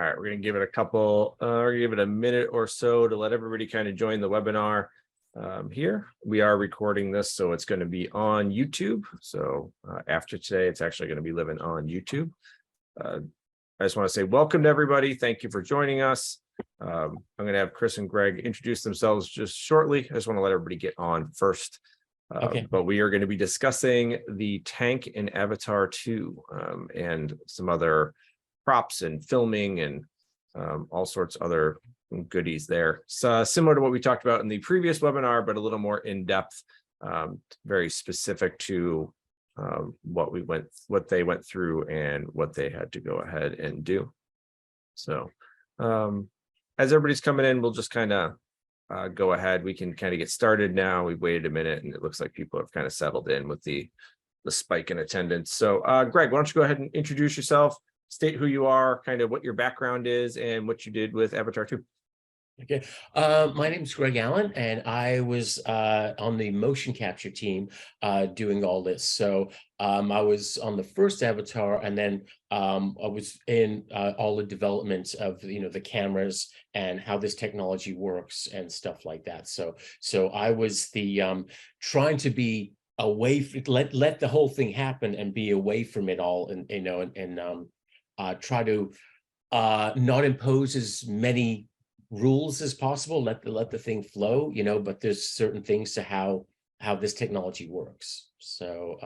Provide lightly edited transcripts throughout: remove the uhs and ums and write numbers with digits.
All right, we're going to give it a couple, we're going to give it a minute or so to let everybody kind of join the webinar here. We are recording this, so it's going to be on YouTube. So after today, it's actually going to be living on YouTube. I just want to say welcome to everybody. Thank you for joining us. I'm going to have Chris and Greg introduce themselves just shortly. I just want to let everybody get on first. Okay. But we are going to be discussing the tank in Avatar 2 and some other props and filming and all sorts of other goodies there. So similar to what we talked about in the previous webinar, but a little more in depth, very specific to what they went through and what they had to go ahead and do. So as everybody's coming in, we'll just kind of go ahead. We can kind of get started now. We've waited a minute and it looks like people have kind of settled in with the spike in attendance. So Greg, why don't you go ahead and introduce yourself, state who you are, kind of what your background is and what you did with Avatar 2. Okay. My name is Greg Allen, and I was on the motion capture team doing all this. So I was on the first Avatar, and then I was in all the development of the cameras and how this technology works and stuff like that. So I was the trying to be away, let the whole thing happen and be away from it all, and try to not impose as many rules as possible, let the thing flow, but there's certain things to how this technology works. So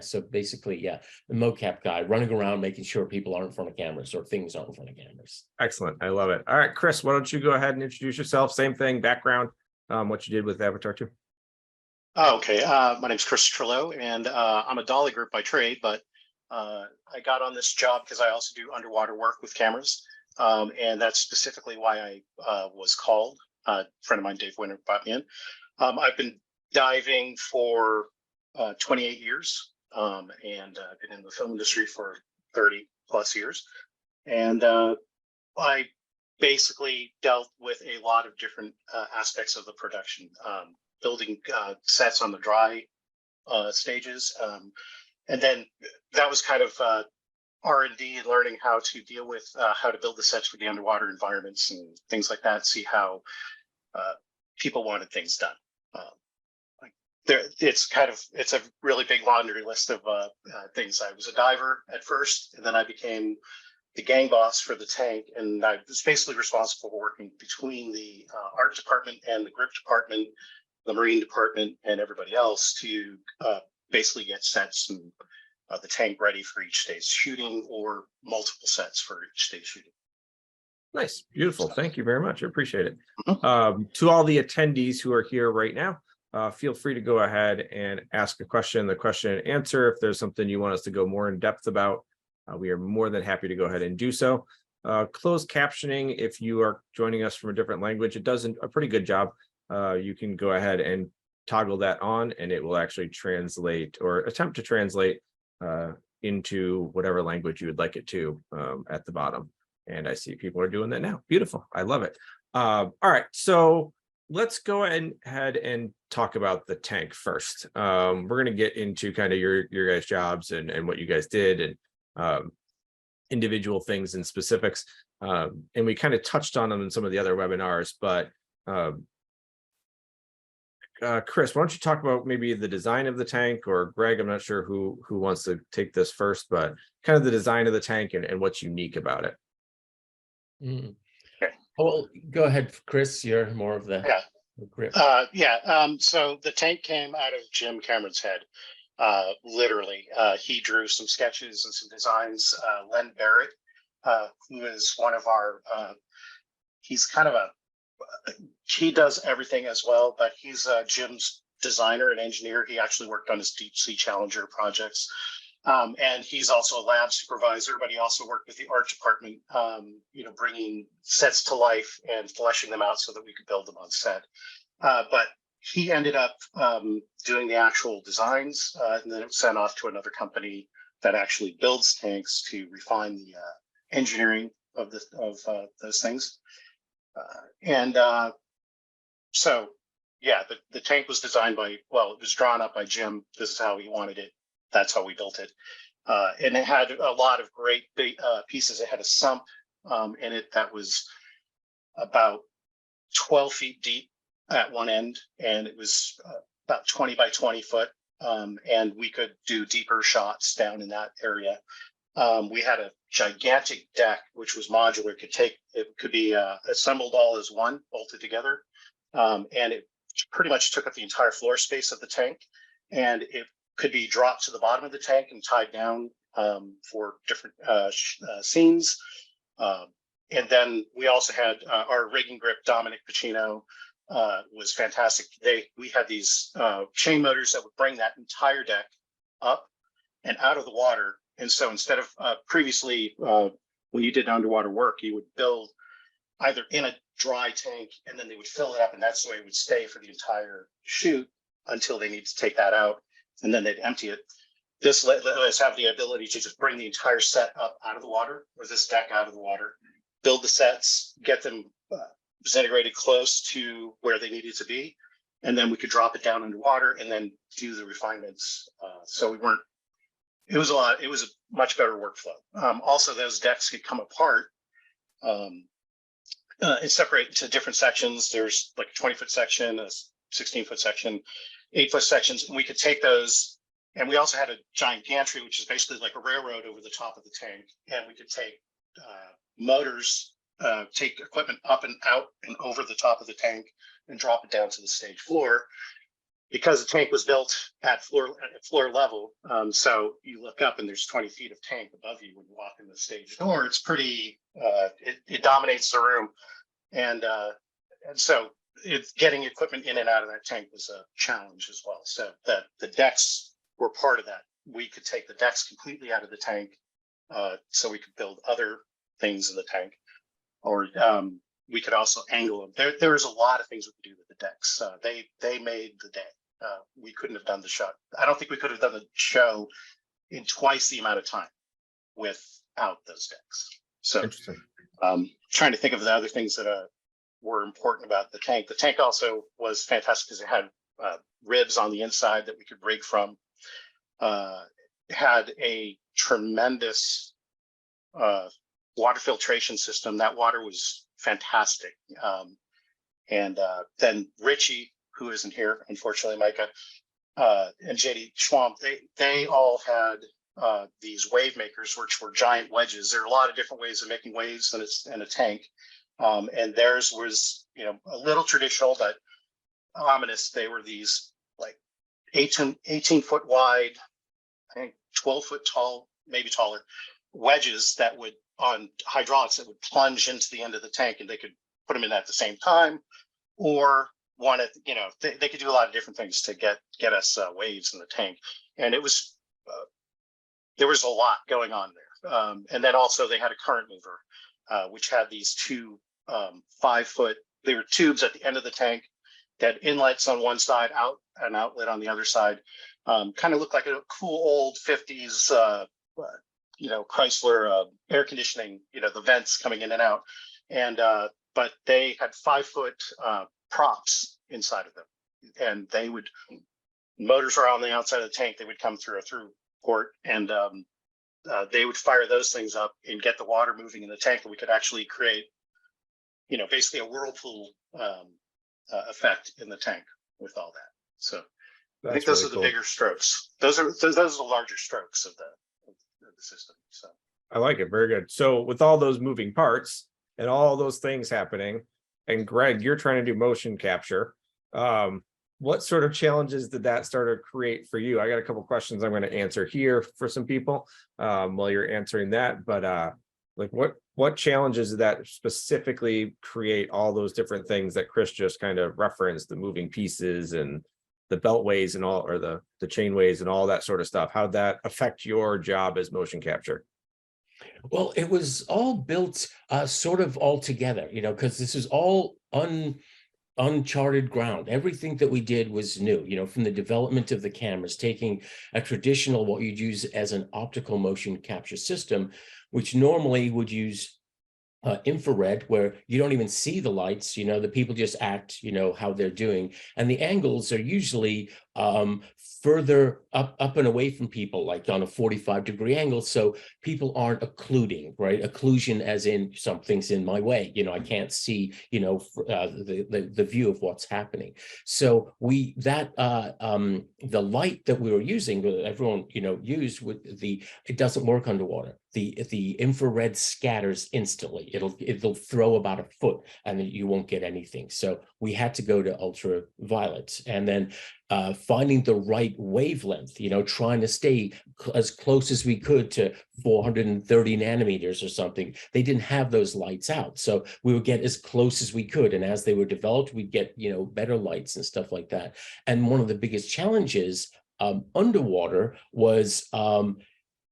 so basically, the mocap guy running around making sure people aren't in front of cameras or things aren't in front of cameras. Excellent. I love it. All right, Chris, why don't you go ahead and introduce yourself? Same thing, background, what you did with Avatar 2. Oh, okay. My name's Chris Trillo, and I'm a Dolly Group by trade, but I got on this job because I also do underwater work with cameras. And that's specifically why I was called. A friend of mine, Dave Winter, brought me in. I've been diving for 28 years, and I've been in the film industry for 30 plus years. And I basically dealt with a lot of different aspects of the production, building sets on the dry stages. And then that was kind of R&D and learning how to deal with how to build the sets for the underwater environments and things like that, see how people wanted things done. It's a really big laundry list of things. I was a diver at first, and then I became the gang boss for the tank, and I was basically responsible for working between the art department and the grip department, the marine department, and everybody else to basically get sets and the tank ready for each day's shooting, or multiple sets for each day's shooting. Nice, beautiful. Thank you very much. I appreciate it. Mm-hmm. To all the attendees who are here right now, feel free to go ahead and ask a question, the question and answer. If there's something you want us to go more in depth about, we are more than happy to go ahead and do so. Closed captioning, if you are joining us from a different language, it does a pretty good job. You can go ahead and toggle that on, and it will actually translate or attempt to translate into whatever language you would like it to at the bottom. And I see people are doing that now. Beautiful. I love it. All right. So let's go ahead and talk about the tank first. We're going to get into kind of your guys' jobs and what you guys did and individual things and specifics. And we kind of touched on them in some of the other webinars, but Chris, why don't you talk about maybe the design of the tank, or Greg, I'm not sure who wants to take this first, but kind of the design of the tank and what's unique about it. Okay. Well, go ahead, Chris. You're more of the grip. So the tank came out of Jim Cameron's head. Literally, he drew some sketches and some designs. Len Barrett, who is one of our, he's kind of he does everything as well, but he's Jim's designer and engineer. He actually worked on his Deep Sea Challenger projects. And he's also a lab supervisor, but he also worked with the art department, bringing sets to life and fleshing them out so that we could build them on set. But he ended up doing the actual designs, and then it was sent off to another company that actually builds tanks to refine the engineering of those things. The tank was designed it was drawn up by Jim. This is how he wanted it. That's how we built it. And it had a lot of great pieces. It had a sump and that was about 12 feet deep at one end, and it was about 20 by 20 foot. And we could do deeper shots down in that area. We had a gigantic deck, which was modular, it could be assembled all as one, bolted together. And it pretty much took up the entire floor space of the tank. And it could be dropped to the bottom of the tank and tied down for different scenes. And then we also had our rigging grip, Dominic Pacino, was fantastic. We had these chain motors that would bring that entire deck up and out of the water. And so instead of previously, when you did underwater work, you would build either in a dry tank and then they would fill it up, and that's the way it would stay for the entire shoot until they need to take that out, and then they'd empty it. This let us have the ability to just bring the entire set up out of the water, or this deck out of the water, build the sets, get them disintegrated close to where they needed to be, and then we could drop it down underwater and then do the refinements. So we weren't, it was a much better workflow. Also, those decks could come apart and separate into different sections. There's like a 20-foot section, a 16-foot section, 8-foot sections, and we could take those. And we also had a giant gantry, which is basically like a railroad over the top of the tank. And we could take motors, take equipment up and out and over the top of the tank and drop it down to the stage floor. Because the tank was built at floor level, so you look up and there's 20 feet of tank above you when you walk in the stage door. It's pretty, it dominates the room, and so it's getting equipment in and out of that tank was a challenge as well. So the decks were part of that. We could take the decks completely out of the tank, so we could build other things in the tank, or we could also angle them. There was a lot of things we could do with the decks. They made the day. We couldn't have done the shot. I don't think we could have done the show in twice the amount of time without those decks. So trying to think of the other things that were important about the tank. The tank also was fantastic because it had ribs on the inside that we could rig from. Had a tremendous water filtration system. That water was fantastic. And then Richie, who isn't here, unfortunately, Micah, and JD Schwamp, they all had these wave makers, which were giant wedges. There are a lot of different ways of making waves in a tank. And theirs was, a little traditional, but ominous. They were these like 18 foot wide, I think 12 foot tall, maybe taller, wedges that would, on hydraulics, that would plunge into the end of the tank, and they could put them in at the same time, or one at, they could do a lot of different things to get us waves in the tank. And it was, there was a lot going on there. And then also they had a current mover, which had these two 5-foot, they were tubes at the end of the tank that inlets on one side, an outlet on the other side. Kind of looked like a cool old 50s, Chrysler air conditioning, the vents coming in and out. And, but they had 5-foot props inside of them, and motors were on the outside of the tank. They would come through a through port, and they would fire those things up and get the water moving in the tank, and we could actually create, basically a whirlpool effect in the tank with all that. So I think those are the bigger strokes. Those are the larger strokes of the system. So I like it. Very good. So with all those moving parts and all those things happening, and Greg, you're trying to do motion capture. What sort of challenges did that start to create for you? I got a couple questions I'm going to answer here for some people while you're answering that. But like what challenges did that specifically create, all those different things that Chris just kind of referenced, the moving pieces and the beltways and all, or the chainways and all that sort of stuff? How'd that affect your job as motion capture? Well, it was all built sort of all together, because this is all uncharted ground. Everything that we did was new, from the development of the cameras, taking a traditional, what you'd use as an optical motion capture system, which normally would use infrared, where you don't even see the lights, the people just act, how they're doing. And the angles are usually further up and away from people, like on a 45-degree angle. So people aren't occluding, right? Occlusion as in something's in my way. I can't see, the view of what's happening. So the light that we were using, that everyone, used it doesn't work underwater. The infrared scatters instantly. It'll throw about a foot and you won't get anything. So we had to go to ultraviolet, and then finding the right wavelength, trying to stay as close as we could to 430 nanometers or something. They didn't have those lights out. So we would get as close as we could. And as they were developed, we'd get, better lights and stuff like that. And one of the biggest challenges underwater was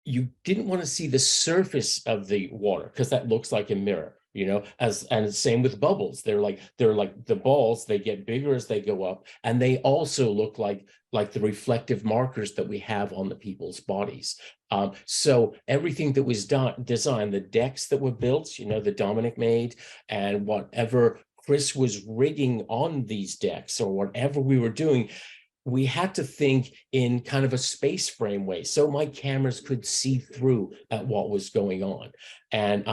you didn't want to see the surface of the water, because that looks like a mirror, and same with bubbles. They're like the balls, they get bigger as they go up, and they also look like the reflective markers that we have on the people's bodies. So everything that was designed, the decks that were built, that Dominic made, and whatever Chris was rigging on these decks, or whatever we were doing, we had to think in kind of a space frame way, so my cameras could see through at what was going on. And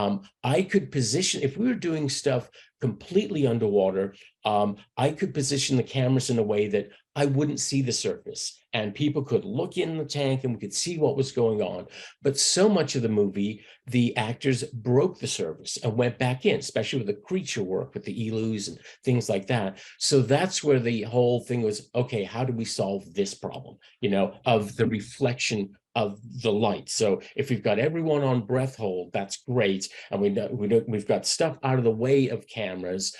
I could position, if we were doing stuff completely underwater, I could position the cameras in a way that I wouldn't see the surface, and people could look in the tank and we could see what was going on. But so much of the movie, the actors broke the surface and went back in, especially with the creature work, with the elus and things like that. So that's where the whole thing was, okay, how do we solve this problem, of the reflection of the light? So if we've got everyone on breath hold, that's great, and we've got stuff out of the way of cameras,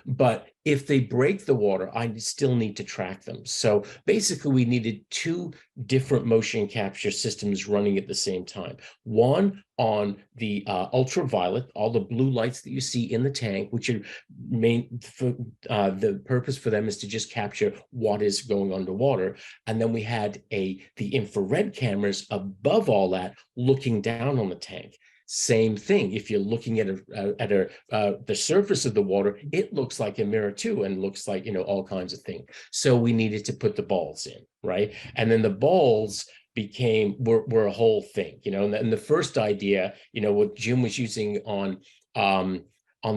but if they break the water, I still need to track them. So basically we needed two different motion capture systems running at the same time. One on the ultraviolet, all the blue lights that you see in the tank, which are the purpose for them is to just capture what is going underwater. And then we had the infrared cameras above all that, looking down on the tank. Same thing. If you're looking at the surface of the water, it looks like a mirror too, and looks like, all kinds of things. So we needed to put the balls in, right? And then the balls were a whole thing, and the first idea, what Jim was using on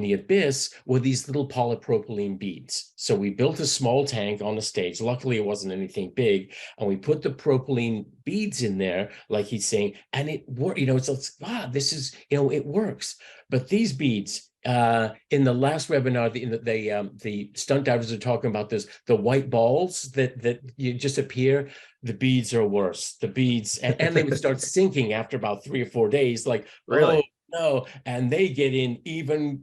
the Abyss were these little polypropylene beads. So we built a small tank on the stage. Luckily, it wasn't anything big. And we put the propylene beads in there, like he's saying, and it worked. It's like, this is, it works. But these beads, in the last webinar, the stunt divers are talking about this, the white balls that you just appear. The beads are worse. The beads, and they would start sinking after about 3 or 4 days, like, Really? oh, no, and they get in even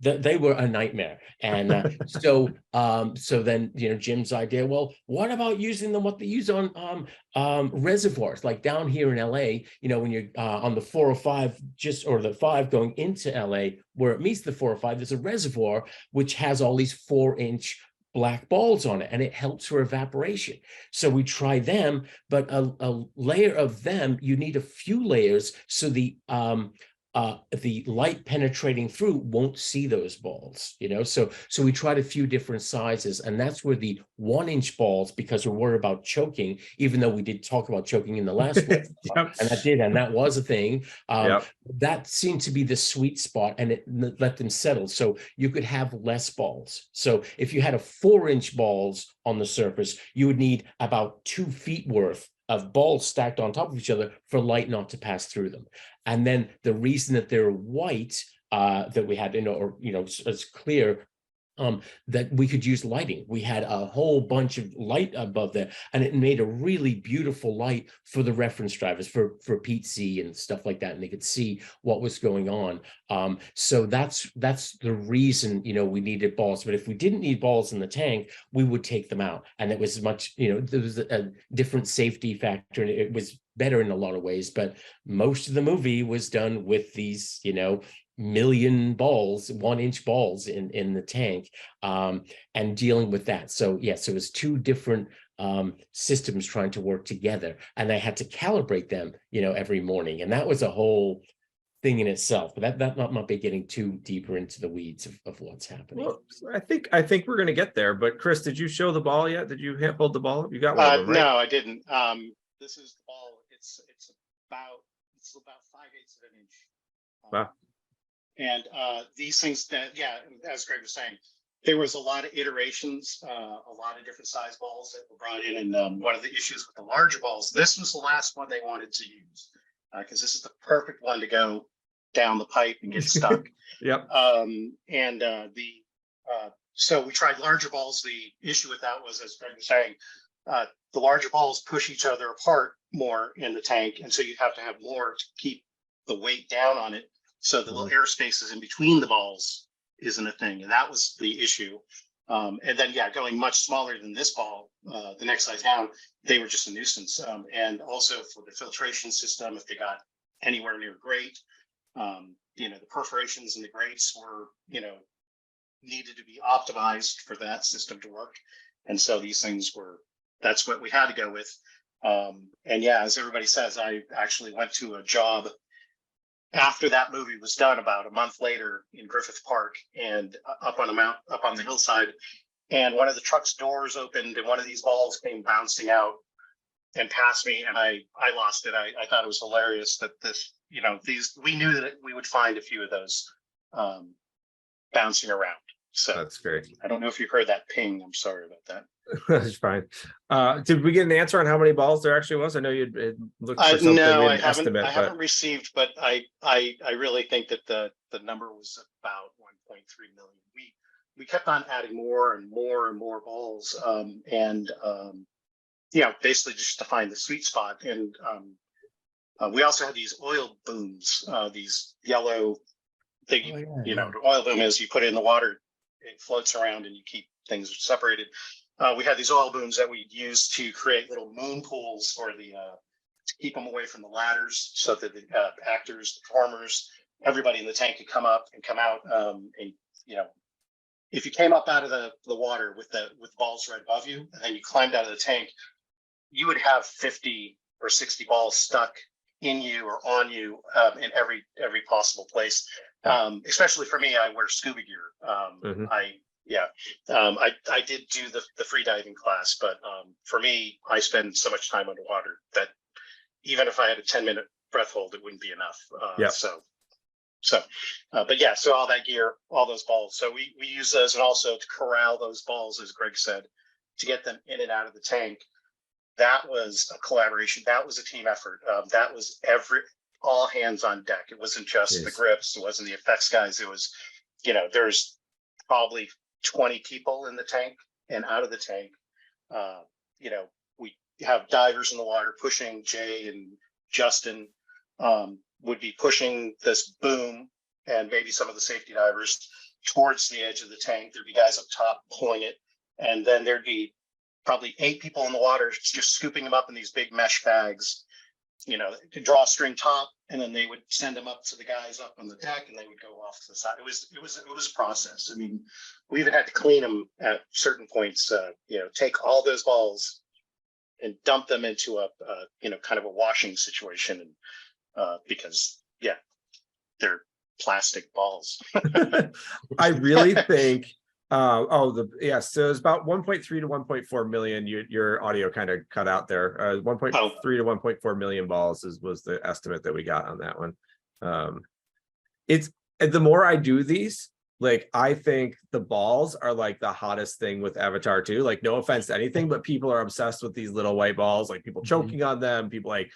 they were a nightmare. And so then Jim's idea, well, what about using what they use on reservoirs, like down here in LA, when you're on the 405 or the 5 going into LA, where it meets the 405, there's a reservoir which has all these 4-inch black balls on it, and it helps for evaporation. So we try them, but a layer of them, you need a few layers so the light penetrating through won't see those balls, so we tried a few different sizes, and that's where the 1-inch balls, because we're worried about choking, even though we did talk about choking in the last one. Yep. and that was a thing. Yep. That seemed to be the sweet spot, and it let them settle, so you could have less balls. So if you had a 4-inch balls on the surface, you would need about 2 feet worth of balls stacked on top of each other for light not to pass through them. And then the reason that they're white, that we had, as clear, that we could use lighting. We had a whole bunch of light above there, and it made a really beautiful light for the reference drivers, for Pete C and stuff like that, and they could see what was going on. So that's the reason, we needed balls. But if we didn't need balls in the tank, we would take them out, and it was much, there was a different safety factor, and it was better in a lot of ways. But most of the movie was done with these, million balls, 1-inch balls in the tank, and dealing with that. So yes, it was 2 different systems trying to work together, and I had to calibrate them, every morning. And that was a whole thing in itself, but that might be getting too deeper into the weeds of what's happening. Well, I think we're going to get there. But Chris, did you show the ball yet? Did you hold the ball? You got one of them, right? No, I didn't. This is the ball. It's about 5/8 of an inch. Wow. And these things that, yeah, as Greg was saying, there was a lot of iterations, a lot of different size balls that were brought in. And one of the issues with the larger balls, this was the last one they wanted to use because this is the perfect one to go down the pipe and get stuck. Yep. So we tried larger balls. The issue with that was, as Greg was saying, the larger balls push each other apart more in the tank. And so you have to have more to keep the weight down on it. So the little air spaces in between the balls isn't a thing. And that was the issue. And then, yeah, going much smaller than this ball, the next size down, they were just a nuisance. And also for the filtration system, if they got anywhere near grate, the perforations in the grates were, needed to be optimized for that system to work. And so these things that's what we had to go with. And yeah, as everybody says, I actually went to a job after that movie was done about a month later in Griffith Park and up on the hillside. And one of the truck's doors opened and one of these balls came bouncing out and past me. And I lost it. I thought it was hilarious that we knew that we would find a few of those bouncing around. So That's great. I don't know if you heard that ping. I'm sorry about that. That's fine. Did we get an answer on how many balls there actually was? I know you'd looked for something. No, I haven't received, but I really think that the number was about 1.3 million. We kept on adding more and more and more balls, basically just to find the sweet spot. And we also had these oil booms, these yellow thing. The oil boom is you put it in the water, it floats around, and you keep things separated. We had these oil booms that we'd use to create little moon pools for to keep them away from the ladders, so that the actors, the performers, everybody in the tank could come up and come out. If you came up out of the water with balls right above you, and then you climbed out of the tank, you would have 50 or 60 balls stuck in you or on you in every possible place. Especially for me, I wear scuba gear. I did do the freediving class, but for me, I spend so much time underwater that even if I had a 10-minute breath hold, it wouldn't be enough. So all that gear, all those balls. So we use those, and also to corral those balls, as Greg said, to get them in and out of the tank. That was a collaboration. That was a team effort. That was all hands on deck. It wasn't just the grips. It wasn't the effects guys. It was, there's probably 20 people in the tank and out of the tank. We have divers in the water pushing. Jay and Justin would be pushing this boom, and maybe some of the safety divers towards the edge of the tank. There'd be guys up top pulling it, and then there'd be probably 8 people in the water just scooping them up in these big mesh bags, to draw a string top, and then they would send them up to the guys up on the deck, and they would go off to the side. It was a process. I mean, we even had to clean them at certain points. Take all those balls and dump them into a kind of a washing situation, and because they're plastic balls. I really think. So it's about 1.3 to 1.4 million. Your audio kind of cut out there. 1.3 to 1.4 million balls was the estimate that we got on that one. It's the more I do these, like, I think the balls are like the hottest thing with Avatar 2. Like, no offense to anything, but people are obsessed with these little white balls, like people choking on them, people like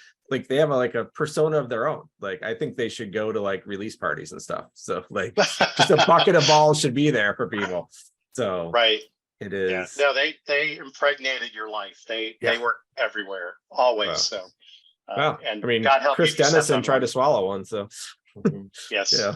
they have a persona of their own. Like, I think they should go to like release parties and stuff. So like just a bucket of balls should be there for people. So right. It is. Yeah. No, they impregnated your life. They were everywhere, always. Wow. So and I mean, God help Chris Dennison tried to swallow one. So yes. Yeah.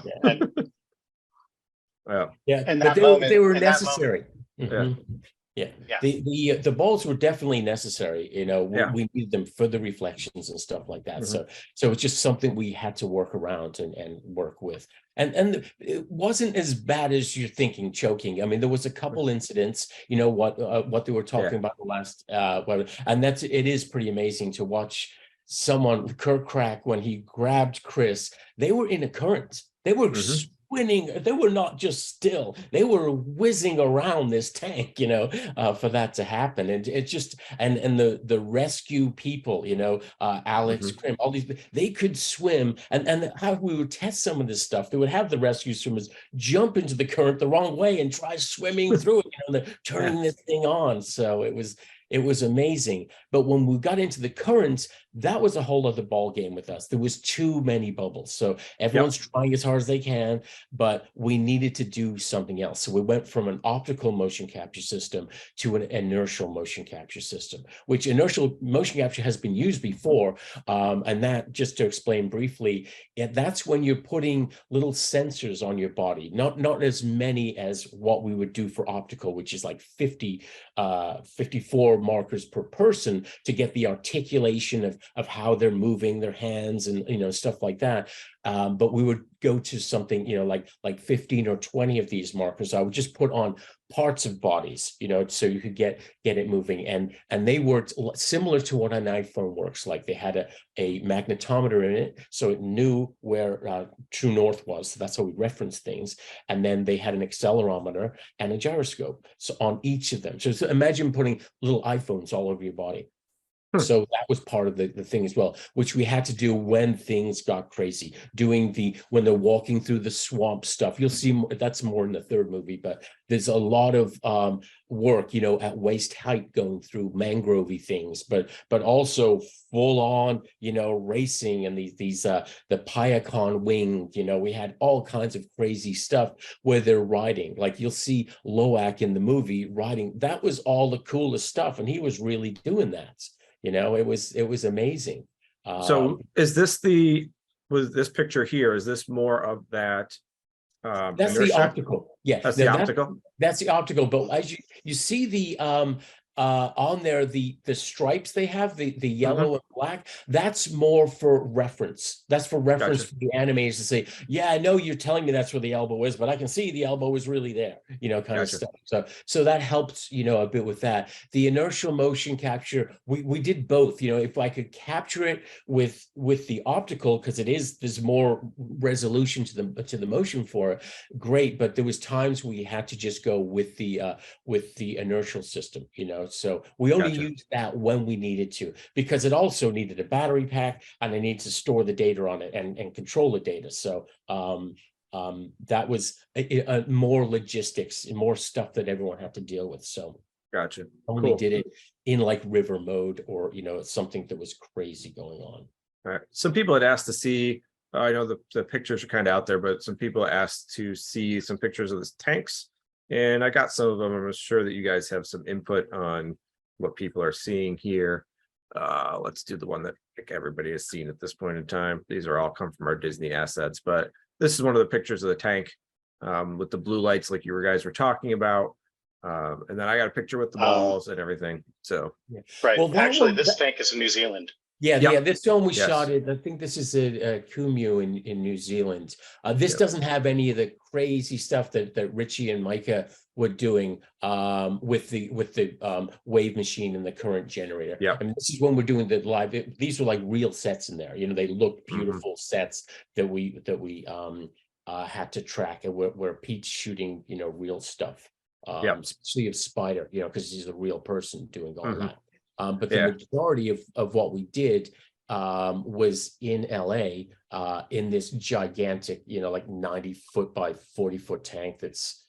And but they were necessary. Yeah. The balls were definitely necessary. We needed them for the reflections and stuff like that. So it's just something we had to work around and work with. And it wasn't as bad as you're thinking, choking. I mean, there was a couple incidents, what they were talking about the last, and it is pretty amazing to watch Kirk Crack, when he grabbed Chris, they were in a current. They were spinning. They were not just still. They were whizzing around this tank, for that to happen. And it just, and the rescue people, Alex, Krim, all these, they could swim. And how we would test some of this stuff, they would have the rescue swimmers jump into the current the wrong way and try swimming through it, they're turning this thing on. So it was amazing. But when we got into the currents, that was a whole other ball game with us. There was too many bubbles. So everyone's trying as hard as they can, but we needed to do something else. So we went from an optical motion capture system to an inertial motion capture system, which inertial motion capture has been used before. And that, just to explain briefly, that's when you're putting little sensors on your body, not as many as what we would do for optical, which is like 54 markers per person to get the articulation of how they're moving their hands and stuff like that. But we would go to something like 15 or 20 of these markers. I would just put on parts of bodies, so you could get it moving, and they worked similar to what an iPhone works like. They had a magnetometer in it, so it knew where true north was. So that's how we reference things. And then they had an accelerometer and a gyroscope, so on each of them. So imagine putting little iPhones all over your body. So that was part of the thing as well, which we had to do when things got crazy, when they're walking through the swamp stuff. You'll see that's more in the third movie, but there's a lot of work, at waist height going through mangrovey things, but also full on, racing and the Pyacon wing, we had all kinds of crazy stuff where they're riding. Like you'll see Loak in the movie riding. That was all the coolest stuff. And he was really doing that. It was amazing. So was this picture here, is this more of that? That's inertia? the optical. Yeah, that's the optical. That's the optical. But as you see the on there, the stripes they have, the yellow and black, that's more for reference. That's for reference for the animators to say, yeah, I know you're telling me that's where the elbow is, but I can see the elbow is really there, kind of stuff. So that helped, a bit with that. The inertial motion capture, we did both. If I could capture it with the optical, because there's more resolution to the motion for it, great. But there was times we had to just go with the inertial system, So we only used that when we needed to, because it also needed a battery pack and I needed to store the data on it and control the data. So that was more logistics and more stuff that everyone had to deal with. So only did it in like river mode or, something that was crazy going on. All right. Some people had asked to see, I know the pictures are kind of out there, but some people asked to see some pictures of the tanks. And I got some of them. I'm sure that you guys have some input on what people are seeing here. Let's do the one that I think everybody has seen at this point in time. These are all come from our Disney assets, but this is one of the pictures of the tank with the blue lights like you guys were talking about. And then I got a picture with the balls and everything. So right. Well, actually, this tank is in New Zealand. Yeah, this film we shot it. I think this is a Kumu in New Zealand. This doesn't have any of the crazy stuff that Richie and Micah were doing with the wave machine and the current generator. Yeah, I mean, this is when we're doing the live. These were like real sets in there. They look beautiful sets that we had to track, and where Pete's shooting real stuff. Especially of Spider, because he's a real person doing all that. But the majority of what we did was in LA in this gigantic, like 90-foot by 40-foot tank that's,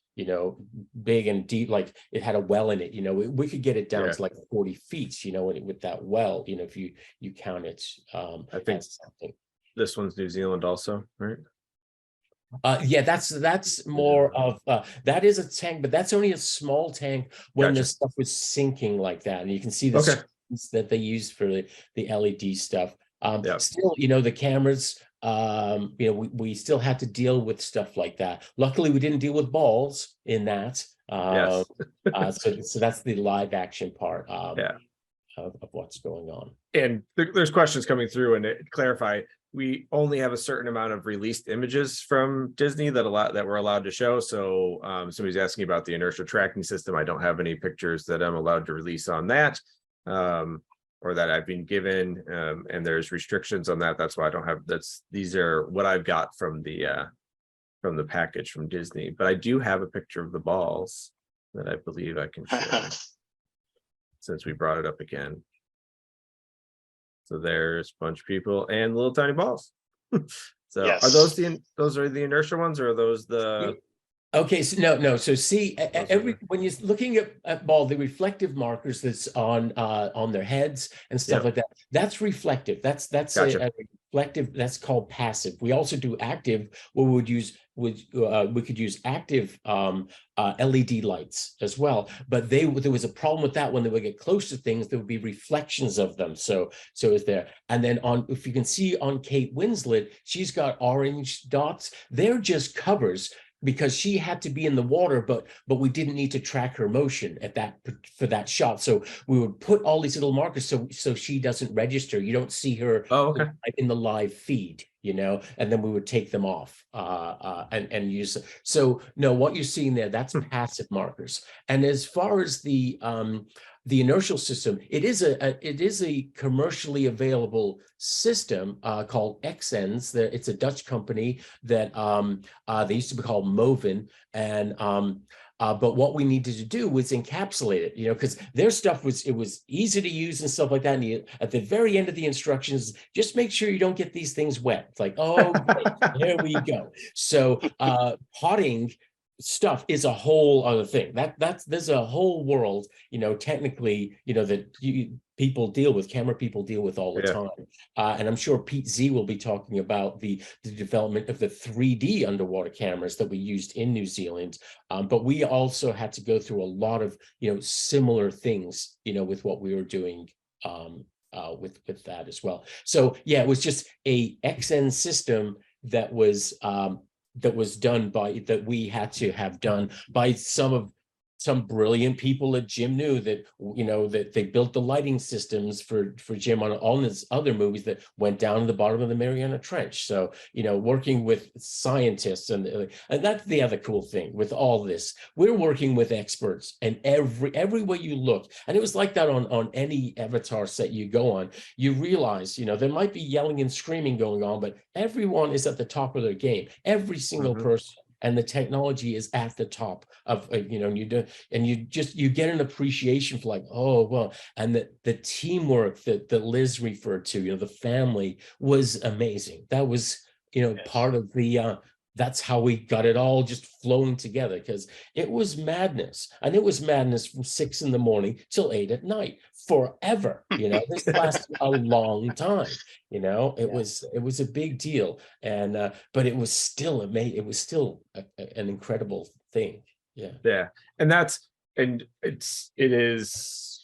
big and deep, like it had a well in it. We could get it down to like 40 feet, with that well, if you count it. I think this one's New Zealand also, right? That's more of that is a tank, but that's only a small tank when the stuff was sinking like that, and you can see the screens that they used for the LED stuff. Still, the cameras, we still had to deal with stuff like that. Luckily, we didn't deal with balls in that. So that's the live action part of what's going on. And there's questions coming through, and to clarify, we only have a certain amount of released images from Disney that we're allowed to show. So somebody's asking about the inertial tracking system. I don't have any pictures that I'm allowed to release on that. or that I've been given, and there's restrictions on that. That's why I don't have, these are what I've got from the package from Disney. But I do have a picture of the balls that I believe I can share since we brought it up again. So there's a bunch of people and little tiny balls. So Yes. are those the inertia ones, or are those the? Okay, so no. So see, Those when you're looking at ball, the reflective markers that's on their heads and stuff Yep. like that, that's reflective. That's Gotcha. a reflective. That's called passive. We also do active, where we could use active LED lights as well. But there was a problem with that. When they would get close to things, there would be reflections of them. So it's there. And then if you can see on Kate Winslet, she's got orange dots. They're just covers, because she had to be in the water, but we didn't need to track her motion for that shot. So we would put all these little markers so she doesn't register. You don't see her in the live feed, and then we would take them off and use them. So no, what you're seeing there, that's passive markers. And as far as the inertial system, it is a commercially available system called XNs. It's a Dutch company that they used to be called Moven, and but what we needed to do was encapsulate it, because their stuff was easy to use and stuff like that. And at the very end of the instructions, just make sure you don't get these things wet. It's like, oh, great, there we go. So potting stuff is a whole other thing. There's a whole world, technically, that camera people deal with all the time. And I'm sure Pete Z will be talking about the development of the 3D underwater cameras that we used in New Zealand. But we also had to go through a lot of, similar things, with what we were doing with that as well. So yeah, it was just a XN system that was we had to have done by some brilliant people at Jim knew that, that they built the lighting systems for Jim on his other movies that went down to the bottom of the Mariana Trench. So, working with scientists and that's the other cool thing with all this. We're working with experts, and every way you look, and it was like that on any Avatar set you go on, you realize, there might be yelling and screaming going on, but everyone is at the top of their game. Every single person. And the technology is at the top of, you get an appreciation for like, oh, well, and the teamwork that Liz referred to, the family was amazing. That was, part of the, that's how we got it all just flowing together, because it was madness. And it was madness from 6 a.m. till 8 p.m. forever. This lasted a long time. It was a big deal. And but it was still amazing. It was still an incredible thing. Yeah. And it is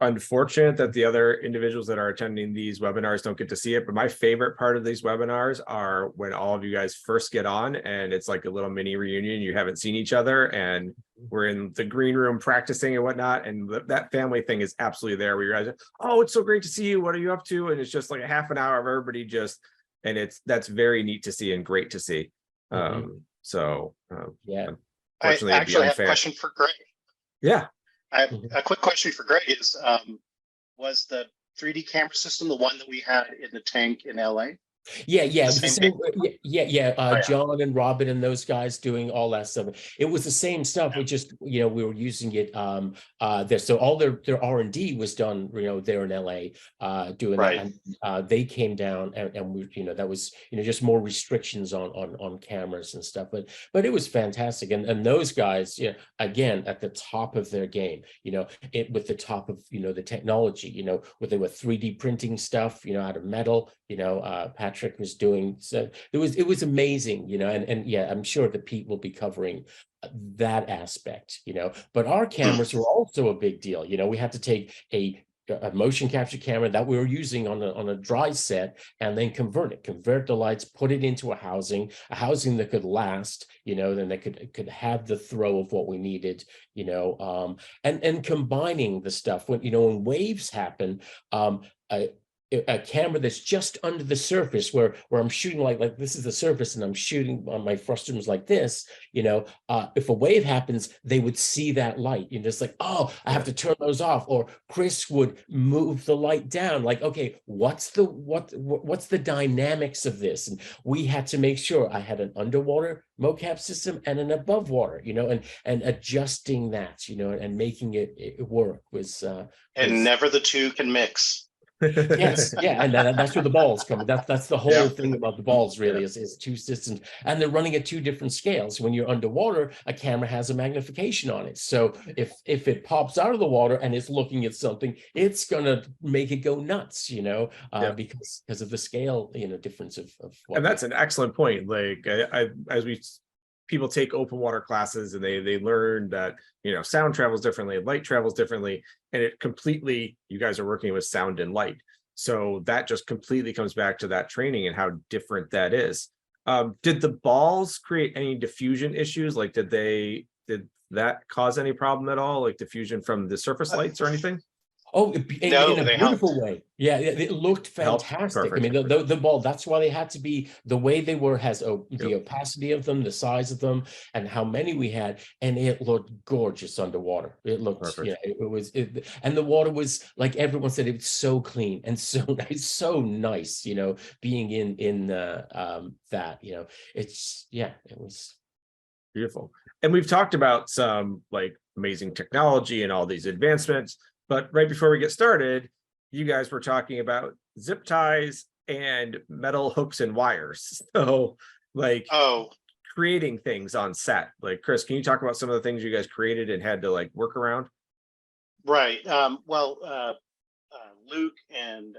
unfortunate that the other individuals that are attending these webinars don't get to see it, but my favorite part of these webinars are when all of you guys first get on and it's like a little mini reunion. You haven't seen each other and we're in the green room practicing and whatnot, and that family thing is absolutely there, where you guys are, oh, it's so great to see you, what are you up to? And it's just like a half an hour of everybody that's very neat to see and great to see. I actually have a question for Greg. Yeah. A quick question for Greg is, was the 3D camera system the one that we had in the tank in LA? Yeah. John and Robin and those guys doing all that stuff. It was the same stuff. We just, we were using it there. So all their R&D was done, there in LA, doing that. And they came down and we, that was, just more restrictions on cameras and stuff. But it was fantastic. And those guys, again, at the top of their game, with the top of, the technology, with 3D printing stuff, out of metal, Patrick was doing. So it was amazing, and yeah, I'm sure that Pete will be covering that aspect, but our cameras were also a big deal. We had to take a motion capture camera that we were using on a dry set and then convert the lights, put it into a housing that could last, then they could have the throw of what we needed, and combining the stuff when waves happen. a camera that's just under the surface where I'm shooting like this is the surface and I'm shooting on my frustums like this, if a wave happens, they would see that light. It's like, oh, I have to turn those off. Or Chris would move the light down. Like, okay, what's the dynamics of this? And we had to make sure I had an underwater mocap system and an above water, and adjusting that, and making it work was And never the two can mix. Yes, yeah, and that's where the balls come. That's the whole Yeah. thing about the balls, really, is two systems, and they're running at two different scales. When you're underwater, a camera has a magnification on it, so if it pops out of the water and it's looking at something, it's gonna make it go nuts, because of the scale, difference of what. And that's an excellent point. Like people take open water classes and they learn that sound travels differently, light travels differently, and you guys are working with sound and light, so that just completely comes back to that training and how different that is. Did the balls create any diffusion issues? Like did that cause any problem at all, like diffusion from the surface lights or anything? Oh, in a beautiful way. Yeah, it looked fantastic. I mean, the ball, that's why they had to be the way they were, has the opacity of them, the size of them, and how many we had. And it looked gorgeous underwater. It looked, Perfect. And the water was, like everyone said, it was so clean and so nice, being in that, it was beautiful. And we've talked about some like amazing technology and all these advancements. But right before we get started, you guys were talking about zip ties and metal hooks and wires. So like creating things on set. Like Chris, can you talk about some of the things you guys created and had to like work around? Right. Luke and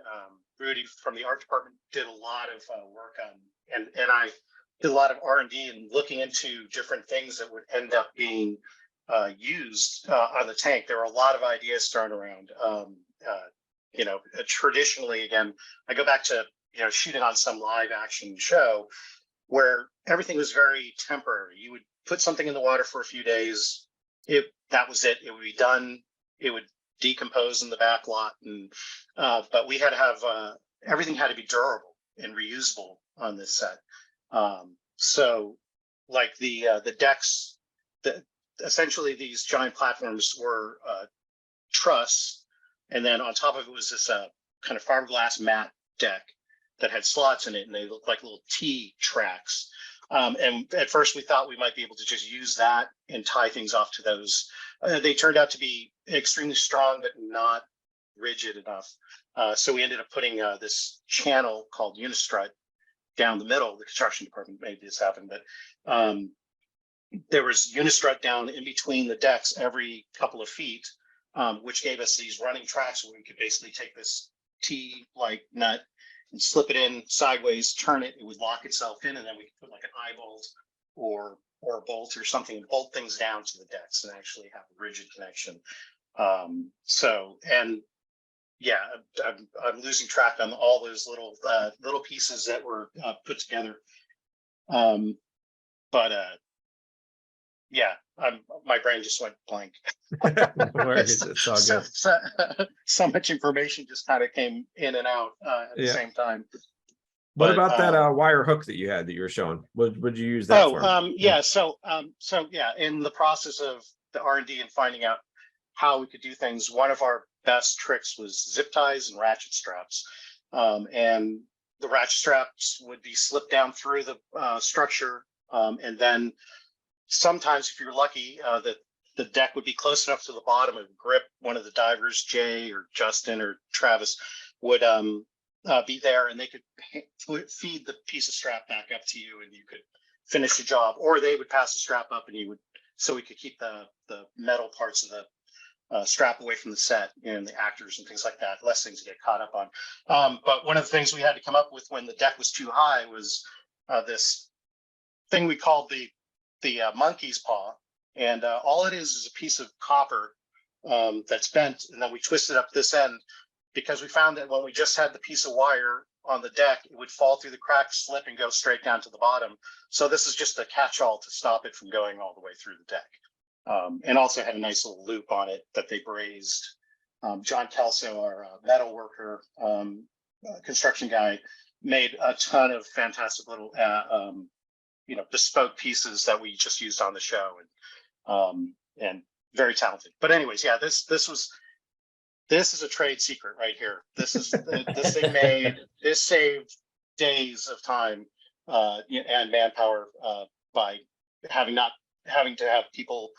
Rudy from the art department did a lot of work on, and I did a lot of R&D and looking into different things that would end up being used on the tank. There were a lot of ideas thrown around. Traditionally, again, I go back to shooting on some live action show where everything was very temporary. You would put something in the water for a few days. That was it. It would be done. It would decompose in the back lot, and but we had to have everything had to be durable and reusable on this set. So, like the decks, essentially these giant platforms were truss, and then on top of it was this kind of fiberglass mat deck that had slots in it, and they looked like little T tracks. And at first we thought we might be able to just use that and tie things off to those. They turned out to be extremely strong, but not rigid enough. So we ended up putting this channel called Unistrut down the middle. The construction department made this happen, but there was Unistrut down in between the decks every couple of feet, which gave us these running tracks where we could basically take this T-like nut and slip it in sideways, turn it, it would lock itself in, and then we could put like an eye bolt or a bolt or something and bolt things down to the decks and actually have a rigid connection. I'm losing track on all those little pieces that were put together. My brain just went blank. It's all good. So much information just kind of came in and out at the same time. What about that wire hook that you had that you were showing? What would you use that for? In the process of the R&D and finding out how we could do things, one of our best tricks was zip ties and ratchet straps. And the ratchet straps would be slipped down through the structure, and then sometimes, if you're lucky, the deck would be close enough to the bottom and grip. One of the divers, Jay or Justin or Travis, would be there, and they could feed the piece of strap back up to you, and you could finish the job. Or they would pass the strap up, and so we could keep the metal parts of the strap away from the set and the actors and things like that, less things to get caught up on. But one of the things we had to come up with when the deck was too high was this thing we called the monkey's paw, and all it is a piece of copper that's bent, and then we twisted up this end, because we found that when we just had the piece of wire on the deck, it would fall through the crack, slip, and go straight down to the bottom. So this is just a catch-all to stop it from going all the way through the deck, and also had a nice little loop on it that they brazed. John Kelso, our metal worker, construction guy, made a ton of fantastic little, bespoke pieces that we just used on the show, and very talented. But anyways, yeah, this is a trade secret right here. This is this saved days of time and manpower by not having to have people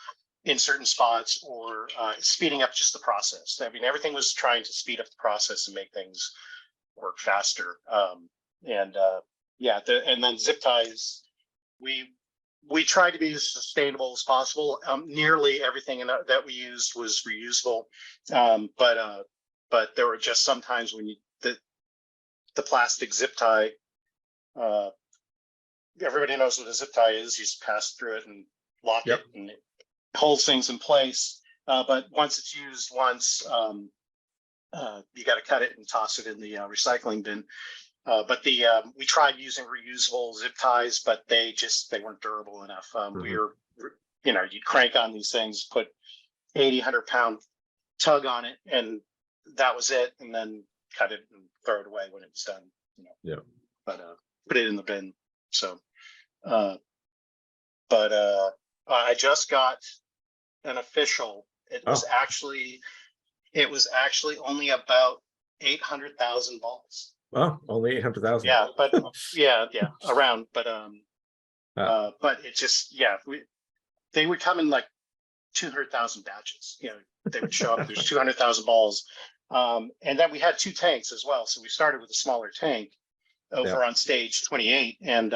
in certain spots, or speeding up just the process. I mean, everything was trying to speed up the process and make things work faster. And then zip ties, we tried to be as sustainable as possible. Nearly everything that we used was reusable, but there were just some times when the plastic zip tie. Everybody knows what a zip tie is. You just pass through it and lock it, and it holds things in place. But once it's used once, you got to cut it and toss it in the recycling bin. But we tried using reusable zip ties, but they weren't durable enough. We were, you'd crank on these things, put 100 pound tug on it, and that was it. And then cut it and throw it away when it was done. But put it in the bin. So, I just got an official. It was actually only about 800,000 balls. Oh, only 800,000. Yeah, but around. But but it just they would come in like 200,000 batches. They would show up. There's 200,000 balls, and then we had 2 tanks as well. So we started with a smaller tank over on stage 28, and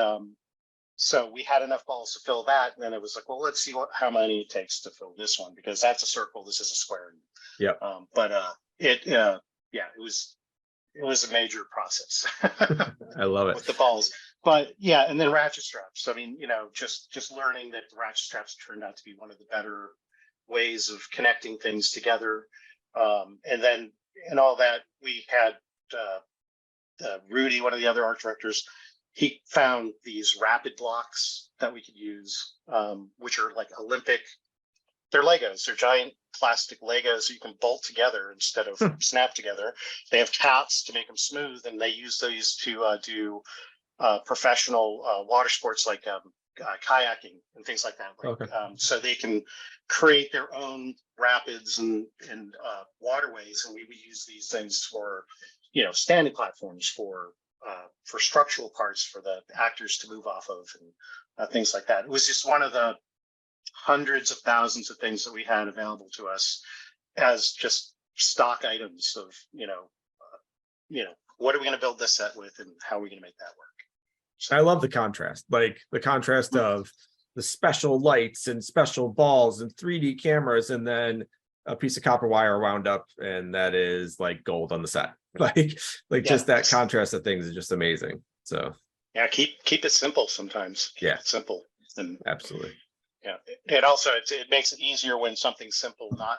so we had enough balls to fill that. And then it was like, well, let's see how many it takes to fill this one, because that's a circle. This is a square. Yeah. It was a major process. I love it. With the balls. But yeah, and then ratchet straps. I mean, just learning that the ratchet straps turned out to be one of the better ways of connecting things together. And then in all that, we had Rudy, one of the other art directors, he found these rapid blocks that we could use, which are like Olympic. They're Legos. They're giant plastic Legos you can bolt together instead of snap together. They have caps to make them smooth, and they use those to do professional water sports like kayaking and things like that. So they can create their own rapids and waterways, and we would use these things for standing platforms, for structural parts for the actors to move off of, and things like that. It was just one of the hundreds of thousands of things that we had available to us as just stock items of, what are we going to build this set with, and how are we going to make that work? So, I love the contrast, like the contrast of the special lights and special balls and 3D cameras, and then a piece of copper wire wound up, and that is like gold on the set. Just that contrast of things is just amazing. So yeah, keep it simple sometimes. Yeah, simple. And absolutely. Yeah, and also it makes it easier when something's simple, not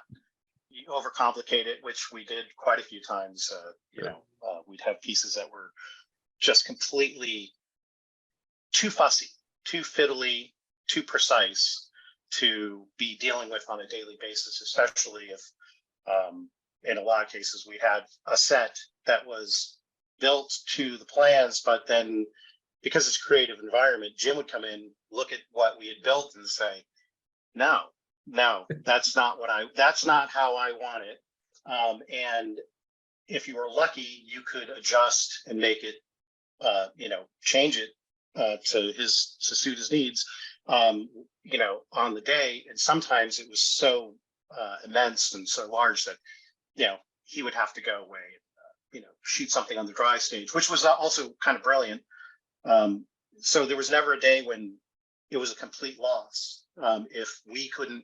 you overcomplicate it, which we did quite a few times. We'd have pieces that were just completely too fussy, too fiddly, too precise to be dealing with on a daily basis, especially if in a lot of cases we had a set that was built to the plans, but then because it's a creative environment, Jim would come in, look at what we had built and say, no, that's not how I want it. And if you were lucky, you could adjust and make it, change it to suit his needs, on the day. And sometimes it was so immense and so large that, he would have to go away and, shoot something on the dry stage, which was also kind of brilliant. So there was never a day when it was a complete loss if we couldn't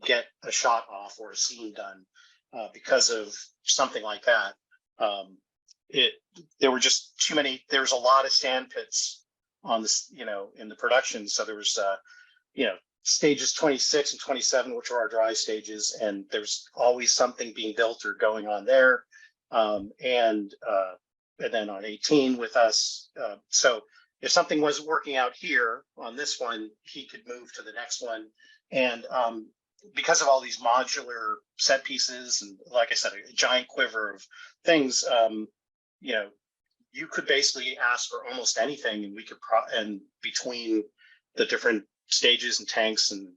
get a shot off or a scene done because of something like that. There were just too many. There was a lot of sand pits on this, in the production. So there was, stages 26 and 27, which are our dry stages, and there's always something being built or going on there. And then on 18 with us. So if something wasn't working out here on this one, he could move to the next one. And because of all these modular set pieces, and like I said, a giant quiver of things, you could basically ask for almost anything, and we could and between the different stages and tanks and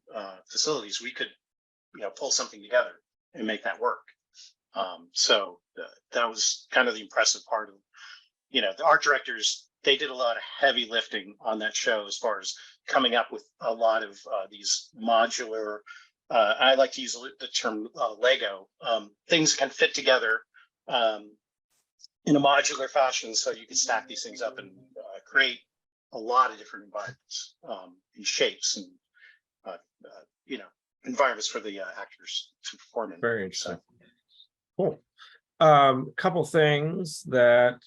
facilities, we could, pull something together and make that work. So that was kind of the impressive part of, the art directors. They did a lot of heavy lifting on that show as far as coming up with a lot of these modular. I like to use the term Lego, things that can fit together in a modular fashion, so you can stack these things up and create a lot of different environments and shapes and environments for the actors to perform in. Very interesting. Cool. Couple things that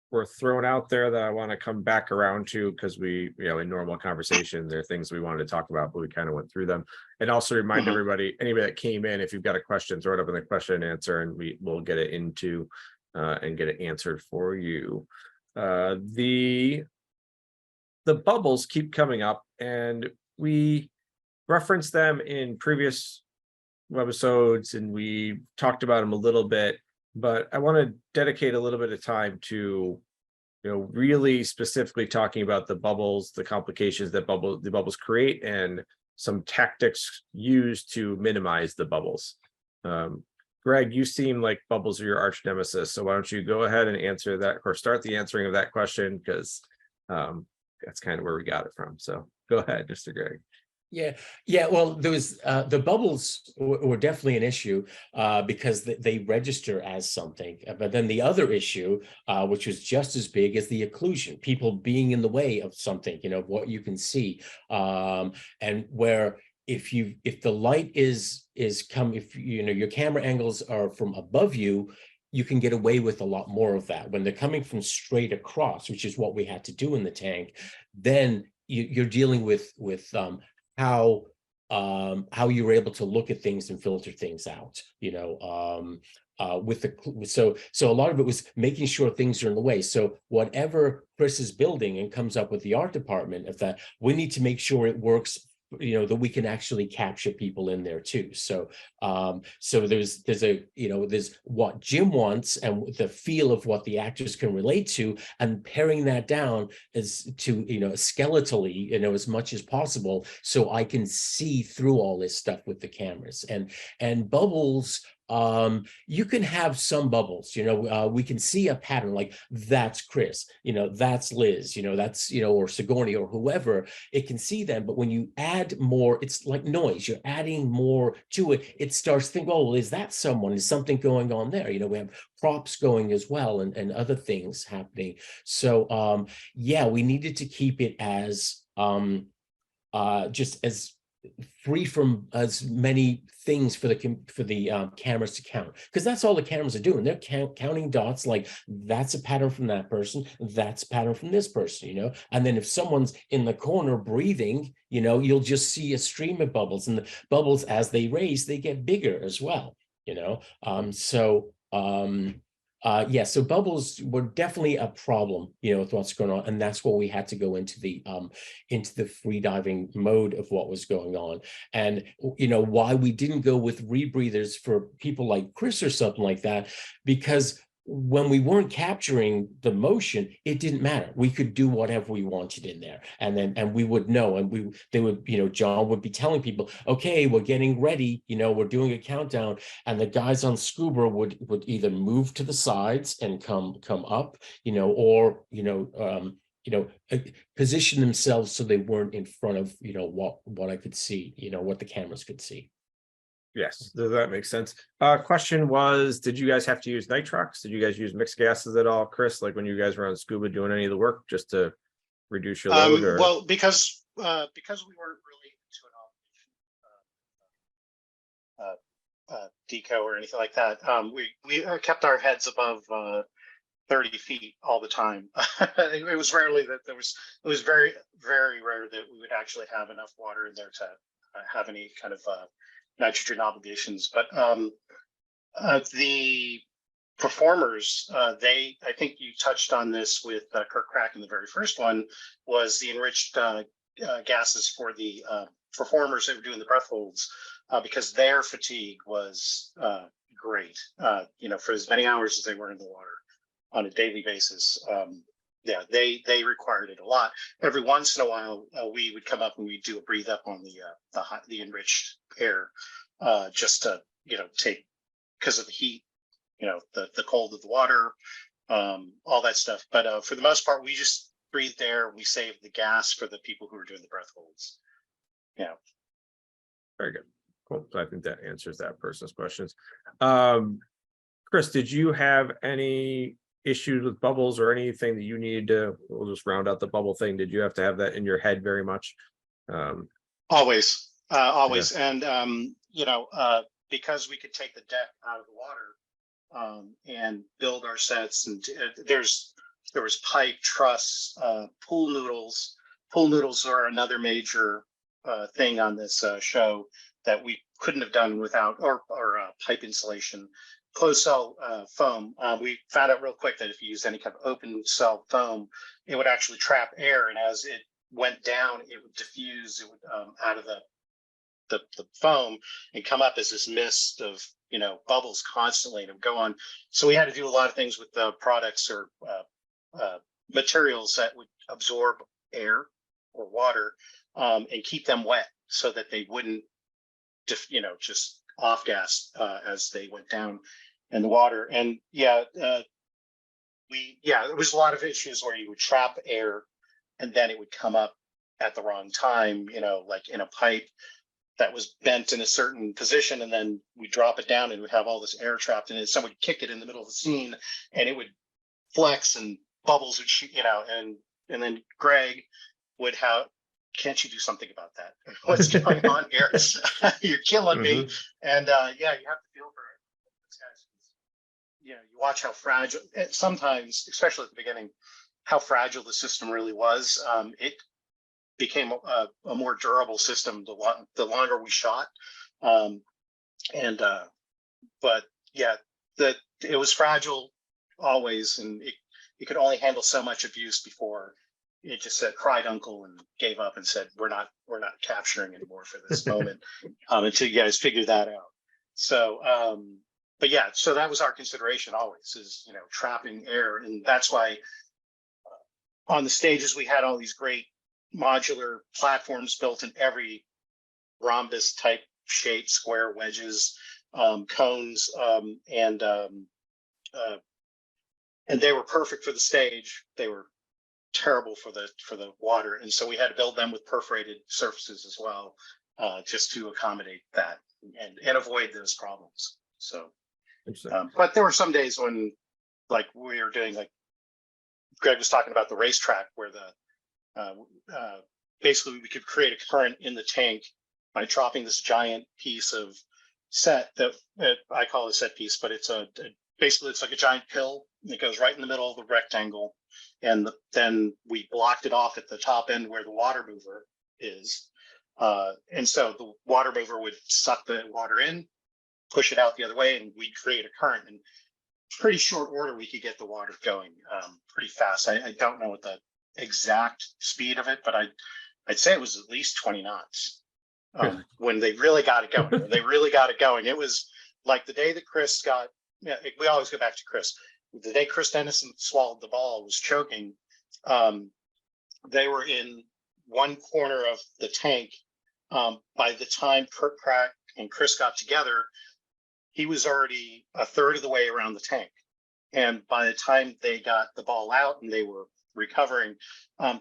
were thrown out there that I want to come back around to, because we, in normal conversation, there are things we wanted to talk about, but we kind of went through them. And also remind everybody, anybody that came in, if you've got a question, throw it up in the question and answer, and we'll get it into and get it answered for you. The bubbles keep coming up, and we referenced them in previous webisodes, and we talked about them a little bit, but I want to dedicate a little bit of time to, really specifically talking about the bubbles, the complications that the bubbles create, and some tactics used to minimize the bubbles. Greg, you seem like bubbles are your arch nemesis, so why don't you go ahead and answer that, or start the answering of that question, because that's kind of where we got it from. So go ahead, Mr. Greg. Yeah. Well, there was the bubbles were definitely an issue because they register as something. But then the other issue, which was just as big, is the occlusion, people being in the way of something, of what you can see, and where if the light is if your camera angles are from above you, you can get away with a lot more of that. When they're coming from straight across, which is what we had to do in the tank, then you're dealing with how you're able to look at things and filter things out, so a lot of it was making sure things are in the way. So whatever Chris is building and comes up with the art department of that, we need to make sure it works, that we can actually capture people in there too. So there's what Jim wants and the feel of what the actors can relate to, and paring that down as to, skeletally, as much as possible, so I can see through all this stuff with the cameras. And bubbles, you can have some bubbles, we can see a pattern, like that's Chris, that's Liz, that's, or Sigourney or whoever, it can see them. But when you add more, it's like noise, you're adding more to it. It starts to think, oh, well, is that someone? Is something going on there? We have props going as well, and other things happening. So yeah, we needed to keep it as just as free from as many things for the cameras to count, because that's all the cameras are doing. They're counting dots, like that's a pattern from that person, that's a pattern from this person, and then if someone's in the corner breathing, you'll just see a stream of bubbles, and the bubbles, as they raise, they get bigger as well, yeah, so bubbles were definitely a problem, with what's going on, and that's what we had to go into the freediving mode of what was going on. And why we didn't go with rebreathers for people like Chris or something like that, because when we weren't capturing the motion, it didn't matter. We could do whatever we wanted in there, and we would know, and they would, John would be telling people, okay, we're getting ready, we're doing a countdown, and the guys on Scuba would either move to the sides and come up, or position themselves so they weren't in front of what I could see, what the cameras could see. Yes, does that make sense? Question was, did you guys have to use Nitrox? Did you guys use mixed gases at all, Chris? Like when you guys were on Scuba doing any of the work, just to reduce your load? Or? Well, because we weren't really into an deco or anything like that, we kept our heads above 30 feet all the time. It was rarely that it was very, very rare that we would actually have enough water in there to have any kind of nitrogen obligations. But the performers, I think you touched on this with Kirk Crack in the very first one, was the enriched gases for the performers that were doing the breath holds, because their fatigue was great, for as many hours as they were in the water. on a daily basis. Yeah, they required it a lot. Every once in a while, we would come up and we'd do a breathe up on the enriched air, just to take, because of the heat, the cold of the water, all that stuff. But for the most part, we just breathed air. We saved the gas for the people who were doing the breath holds. Yeah. Very good. Cool. So I think that answers that person's questions. Chris, did you have any issues with bubbles or anything that you needed to, we'll just round out the bubble thing. Did you have to have that in your head very much? Always. And, because we could take the deck out of the water and build our sets, and there was pipe, truss, pool noodles. Pool noodles are another major thing on this show that we couldn't have done without, or pipe insulation. Closed cell foam. We found out real quick that if you use any kind of open cell foam, it would actually trap air, and as it went down, it would diffuse. It would out of the foam and come up as this mist of bubbles constantly, and it would go on. So we had to do a lot of things with the products or materials that would absorb air or water and keep them wet so that they wouldn't just off gas as they went down in the water. And there was a lot of issues where you would trap air and then it would come up at the wrong time, like in a pipe that was bent in a certain position, and then we drop it down and we'd have all this air trapped in it. Someone would kick it in the middle of the scene and it would flex and bubbles would shoot, and then Greg would have, can't you do something about that? What's going on here? You're killing me. And you have to feel for it. These guys, you watch how fragile, sometimes, especially at the beginning, how fragile the system really was. It became a more durable system the longer we shot. But yeah, it was fragile always, and it could only handle so much abuse before it just said, cried uncle, and gave up and said, we're not capturing anymore for this moment until you guys figure that out. So but yeah, so that was our consideration always, is trapping air. And that's why on the stages we had all these great modular platforms built in every rhombus type shape, square, wedges, cones, and they were perfect for the stage. They were terrible for the water, and so we had to build them with perforated surfaces as well, just to accommodate that and avoid those problems. So but there were some days when, like, we were doing, like Greg was talking about, the racetrack, where basically we could create a current in the tank by dropping this giant piece of set that I call a set piece, but it's basically it's like a giant pill. It goes right in the middle of the rectangle, and then we blocked it off at the top end where the water mover is, and so the water mover would suck the water in, push it out the other way, and we'd create a current. In pretty short order, we could get the water going pretty fast. I don't know what the exact speed of it, but I'd say it was at least 20 knots when they really got it going. It was like the day that Chris got, we always go back to Chris. The day Chris Dennison swallowed the ball, was choking, they were in one corner of the tank. By the time Kurt Crack and Chris got together, he was already a third of the way around the tank. And by the time they got the ball out and they were recovering,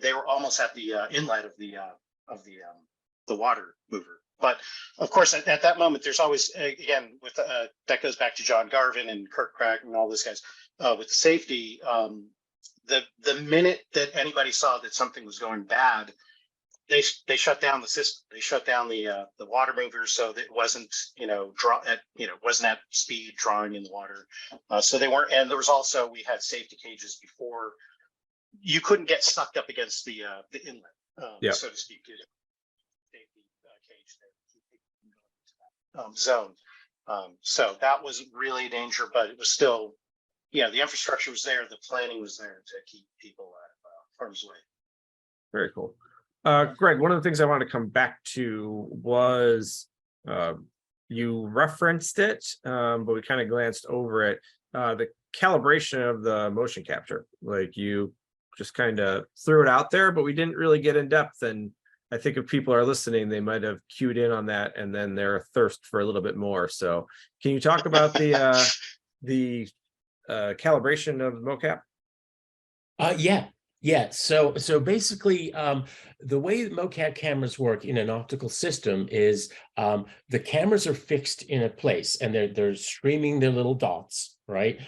they were almost at the inlet of the water mover. But of course, at that moment, there's always, again, with that goes back to John Garvin and Kurt Crack and all those guys, with the safety. The minute that anybody saw that something was going bad, they shut down the system. They shut down the water mover, so that it wasn't wasn't at speed drawing in the water. So they weren't. And there was also, we had safety cages before. You couldn't get sucked up against the inlet, so to speak. Safety cage there, zone. So that wasn't really a danger, but it was still, the infrastructure was there, the planning was there to keep people out of harm's way. Very cool. Greg, one of the things I wanted to come back to was you referenced it, but we kind of glanced over it. the calibration of the motion capture. Like you just kind of threw it out there, but we didn't really get in depth. And I think if people are listening, they might have cued in on that, and then they're thirst for a little bit more. So can you talk about the calibration of mocap? Yeah. So basically, the way that mocap cameras work in an optical system is the cameras are fixed in a place, and they're streaming their little dots, right,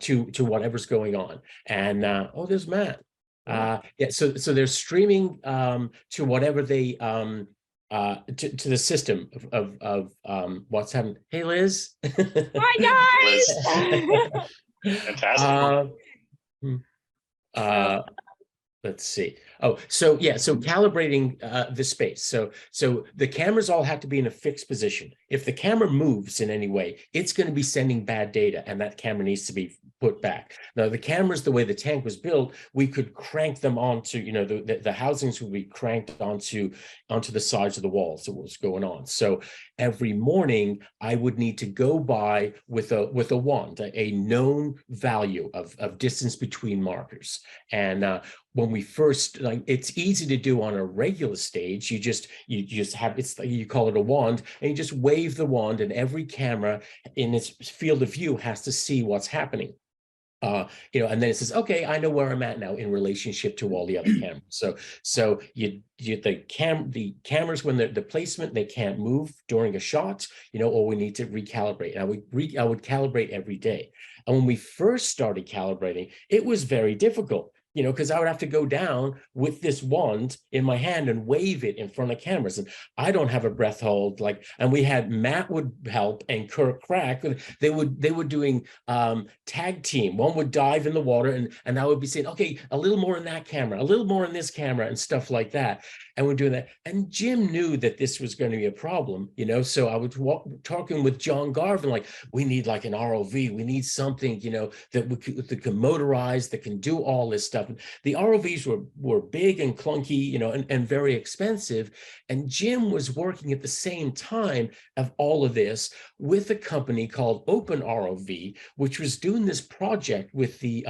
to whatever's going on. And oh, there's Matt. Yeah. So they're streaming to whatever they to the system of what's happening. Hey, Liz. Hi guys. Fantastic. Let's see. Oh, so yeah, so calibrating the space. So the cameras all have to be in a fixed position. If the camera moves in any way, it's going to be sending bad data, and that camera needs to be put back. Now, the cameras, the way the tank was built, we could crank them onto, the housings would be cranked onto the sides of the walls of what was going on. So every morning I would need to go by with a wand, a known value of distance between markers. And when we first, like, it's easy to do on a regular stage. You just have, you call it a wand, and you just wave the wand, and every camera in its field of view has to see what's happening. And then it says, okay, I know where I'm at now in relationship to all the other cameras. So the cameras, when the placement, they can't move during a shot, or we need to recalibrate. I would calibrate every day. And when we first started calibrating, it was very difficult, because I would have to go down with this wand in my hand and wave it in front of cameras. And I don't have a breath hold, and we had Matt would help and Kirk Crack. They were doing tag team. One would dive in the water, and I would be saying, okay, a little more in that camera, a little more in this camera, and stuff like that. And we're doing that. And Jim knew that this was going to be a problem, so I was talking with John Garvin, like, we need like an ROV. We need something, that can motorize, that can do all this stuff. The ROVs were big and clunky, and very expensive. And Jim was working at the same time of all of this with a company called Open ROV, which was doing this project with the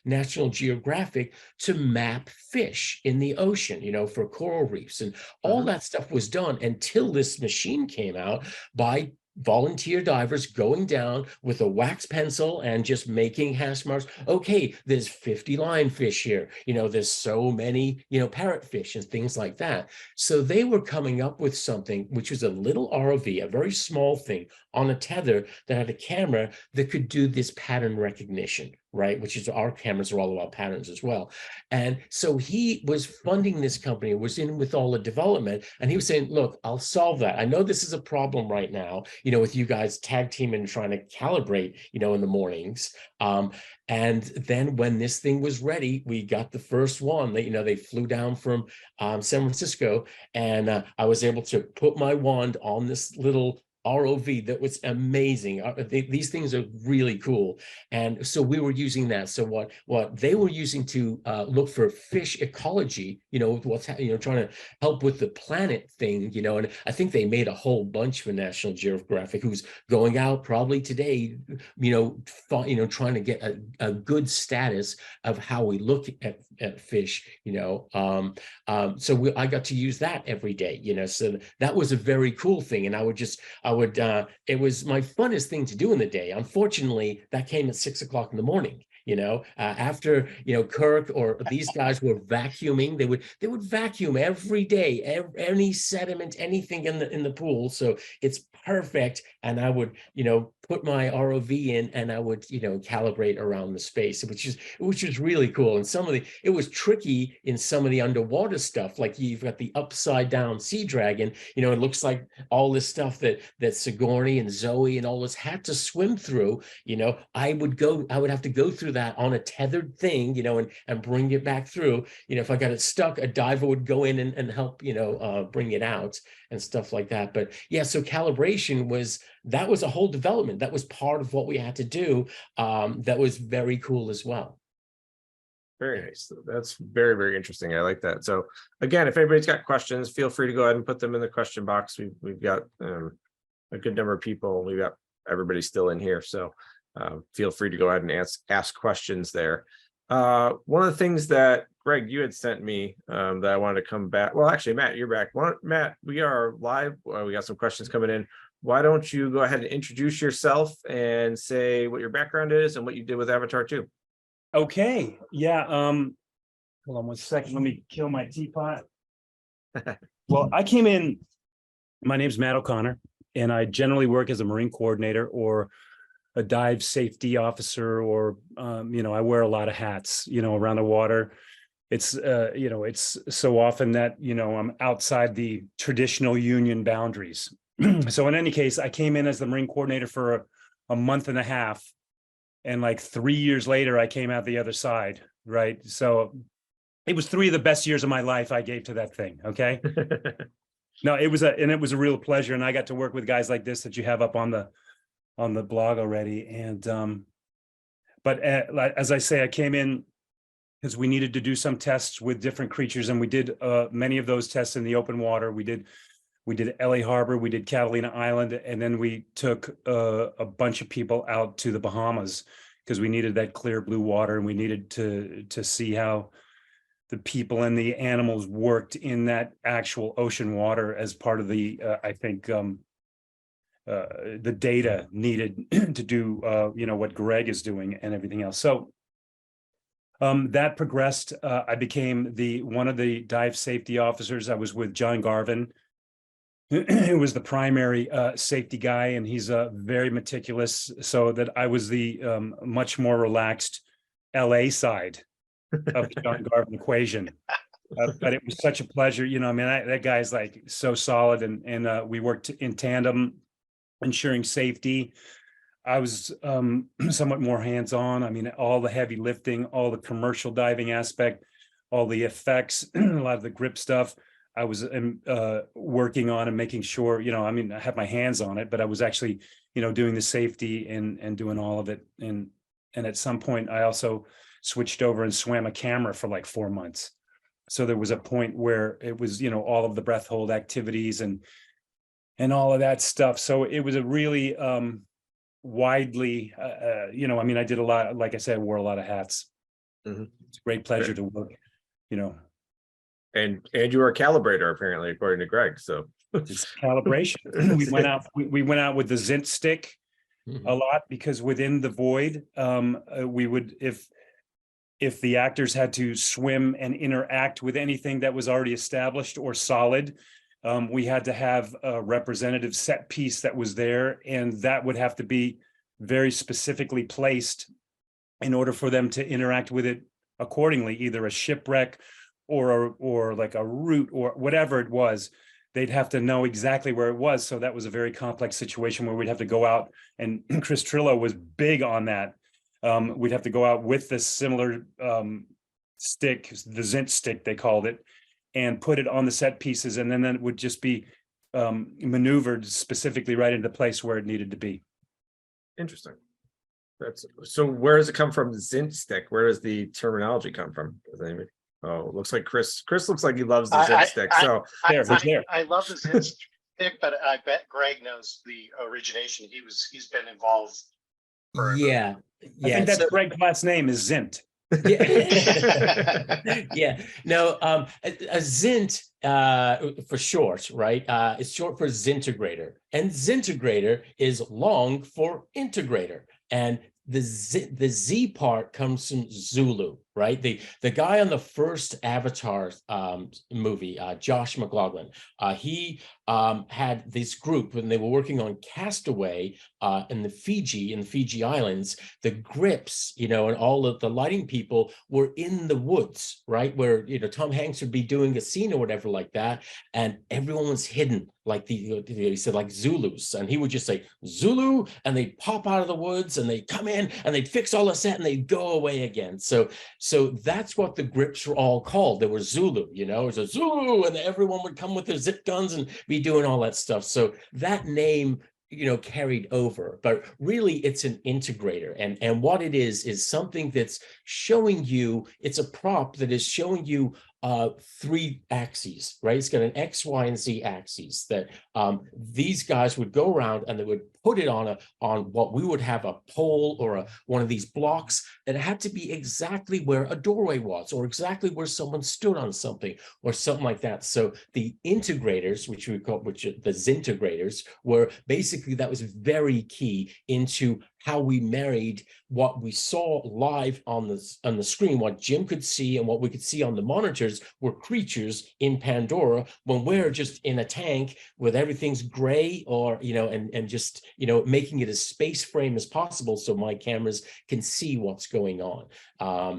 National Geographic to map fish in the ocean, for coral reefs. And all that stuff was done until this machine came out by volunteer divers going down with a wax pencil and just making hash marks. Okay, there's 50 lionfish here. There's so many, parrotfish and things like that. So they were coming up with something which was a little ROV, a very small thing on a tether that had a camera that could do this pattern recognition, right? Which is, our cameras are all about patterns as well. And so he was funding this company, was in with all the development, and he was saying, look, I'll solve that. I know this is a problem right now, with you guys tag teaming and trying to calibrate, in the mornings. And then when this thing was ready, we got the first one. They flew down from San Francisco, and I was able to put my wand on this little ROV that was amazing. These things are really cool. And so we were using that. So what they were using to look for fish ecology, what's trying to help with the planet thing, and I think they made a whole bunch for National Geographic, who's going out probably today, trying to get a good status of how we look at fish, so I got to use that every day, so that was a very cool thing. And it was my funnest thing to do in the day. Unfortunately, that came at 6 o'clock in the morning. After Kirk or these guys were vacuuming, they would vacuum every day, any sediment, anything in the pool. So it's perfect. And I would put my ROV in, and I would calibrate around the space, which is really cool. And it was tricky in some of the underwater stuff, like you've got the upside down sea dragon. It looks like all this stuff that Sigourney and Zoe and all this had to swim through. I would have to go through that on a tethered thing, and bring it back through. If I got it stuck, a diver would go in and help, bring it out and stuff like that. But yeah, so calibration was a whole development. That was part of what we had to do. That was very cool as well. Very nice. That's very, very interesting. I like that. So again, if anybody's got questions, feel free to go ahead and put them in the question box. We've got a good number of people. We've got everybody still in here. So feel free to go ahead and ask questions there. One of the things that Greg, you had sent me that I wanted to come back. Well, actually, Matt, you're back. Matt, we are live. We got some questions coming in. Why don't you go ahead and introduce yourself and say what your background is and what you did with Avatar 2? Okay. Yeah. Hold on one second. Let me kill my teapot. Well, I came in. My name's Matt O'Connor, and I generally work as a Marine coordinator or a dive safety officer, or I wear a lot of hats, around the water. It's it's so often that I'm outside the traditional union boundaries. So in any case, I came in as the Marine coordinator for a month and a half, and like 3 years later, I came out the other side. Right. So it was 3 of the best years of my life I gave to that thing. Okay. No, it was a real pleasure. And I got to work with guys like this that you have up on the blog already. And but as I say, I came in because we needed to do some tests with different creatures, and we did many of those tests in the open water. We did LA Harbor, we did Catalina Island, and then we took a bunch of people out to the Bahamas because we needed that clear blue water, and we needed to see how the people and the animals worked in that actual ocean water as part of the the data needed to do what Greg is doing and everything else. So that progressed. I became one of the dive safety officers. I was with John Garvin, who was the primary safety guy, and he's very meticulous, so that I was the much more relaxed LA side of the John Garvin equation. But it was such a pleasure. That guy's like so solid, and we worked in tandem, ensuring safety. I was somewhat more hands-on. All the heavy lifting, all the commercial diving aspect, all the effects, a lot of the grip stuff, I was working on and making sure, I had my hands on it, but I was actually, doing the safety and doing all of it. And at some point, I also switched over and swam a camera for like 4 months. So there was a point where it was, all of the breath hold activities and all of that stuff. So it was a really widely, I did a lot, like I said, I wore a lot of hats. Mm-hmm. It's a great pleasure to work, And you were a calibrator, apparently, according to Greg. So it's calibration. We went out with the Zint stick a lot, because within the void, we would, if the actors had to swim and interact with anything that was already established or solid, we had to have a representative set piece that was there, and that would have to be very specifically placed in order for them to interact with it accordingly, either a shipwreck or like a route or whatever it was. They'd have to know exactly where it was. So that was a very complex situation where we'd have to go out, and Chris Trillo was big on that. We'd have to go out with this similar stick, the Zint stick, they called it, and put it on the set pieces. And then it would just be maneuvered specifically right into place where it needed to be. Interesting. So where does it come from, the Zint stick? Where does the terminology come from? Oh, it looks like Chris looks like he loves the Zint stick. So I love the Zint stick, but I bet Greg knows the origination. He's been involved forever. Yeah. I think that's Greg's last name is Zint. Yeah. Yeah. No, a Zint for short, right? It's short for Zintegrator, and Zintegrator is long for integrator. And the Z part comes from Zulu, right? The guy on the first Avatar movie, Josh McLaughlin, he had this group when they were working on Castaway in the Fiji Islands. The grips, and all of the lighting people were in the woods, right? Where, Tom Hanks would be doing a scene or whatever like that, and everyone was hidden, like he said, like Zulus, and he would just say Zulu, and they'd pop out of the woods and they'd come in and they'd fix all the set and they'd go away again. So that's what the grips were all called. They were Zulu, it was a Zulu, and everyone would come with their zip guns and be doing all that stuff. So that name, carried over, but really it's an integrator. And what it is something that's showing you, it's a prop that is showing you three axes, right? It's got an X, Y, and Z axes that these guys would go around and they would put it on what we would have a pole or one of these blocks that had to be exactly where a doorway was, or exactly where someone stood on something, or something like that. So the integrators, which we call, which the Zintegrators, were basically, that was very key into how we married what we saw live on the screen, what Jim could see and what we could see on the monitors were creatures in Pandora, when we're just in a tank with everything's gray, or, you know, and just, you know, making it as space frame as possible so my cameras can see what's going on.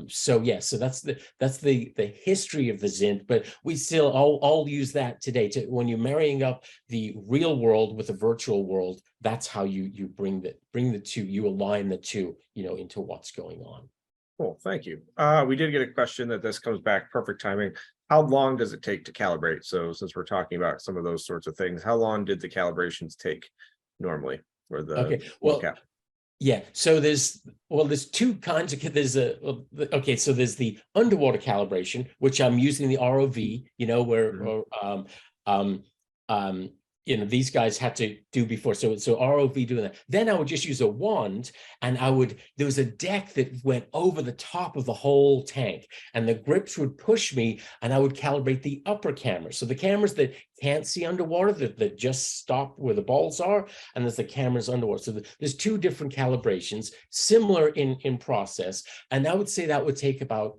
So yeah, so that's the history of the Zint, but we still all use that today to, when you're marrying up the real world with the virtual world, that's how you bring the two, you align the two, you know, into what's going on. Cool, thank you. We did get a question that this comes back, perfect timing. How long does it take to calibrate? So since we're talking about some of those sorts of things, how long did the calibrations take normally for the Okay, well, cap? yeah, so there's two kinds of, okay, so there's the underwater calibration, which I'm using the ROV, you know, where you know, these guys had to do before. So ROV doing that. Then I would just use a wand, and there was a deck that went over the top of the whole tank, and the grips would push me, and I would calibrate the upper cameras. So the cameras that can't see underwater, that just stop where the balls are, and there's the cameras underwater. So there's two different calibrations, similar in process. And I would say that would take about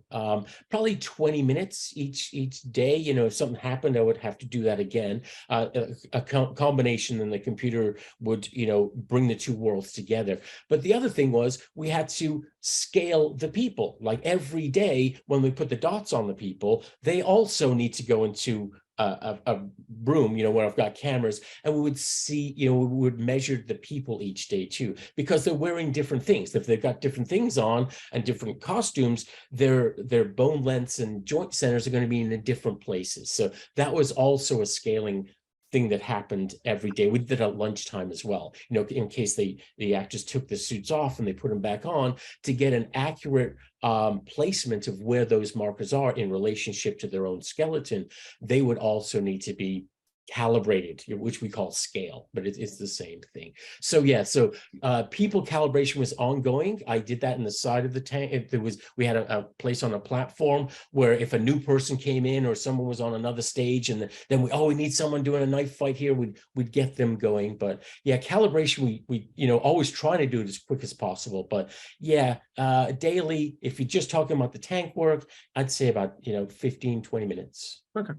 probably 20 minutes each day. You know, if something happened, I would have to do that again. A combination, and the computer would, you know, bring the two worlds together. But the other thing was, we had to scale the people. Like every day when we put the dots on the people, they also need to go into a room, you know, where I've got cameras, and we would see, you know, we would measure the people each day too, because they're wearing different things. If they've got different things on and different costumes, their bone lengths and joint centers are going to be in the different places. So that was also a scaling thing that happened every day. We did at lunchtime as well, you know, in case the actors took the suits off and they put them back on, to get an accurate placement of where those markers are in relationship to their own skeleton. They would also need to be calibrated, which we call scale, but it's the same thing. So yeah, so people calibration was ongoing. I did that in the side of the tank. We had a place on a platform where if a new person came in, or someone was on another stage, and then we need someone doing a knife fight here, we'd get them going. But yeah, calibration, we you know, always trying to do it as quick as possible. But yeah, daily, if you're just talking about the tank work, I'd say about, you know, 15-20 minutes. Okay.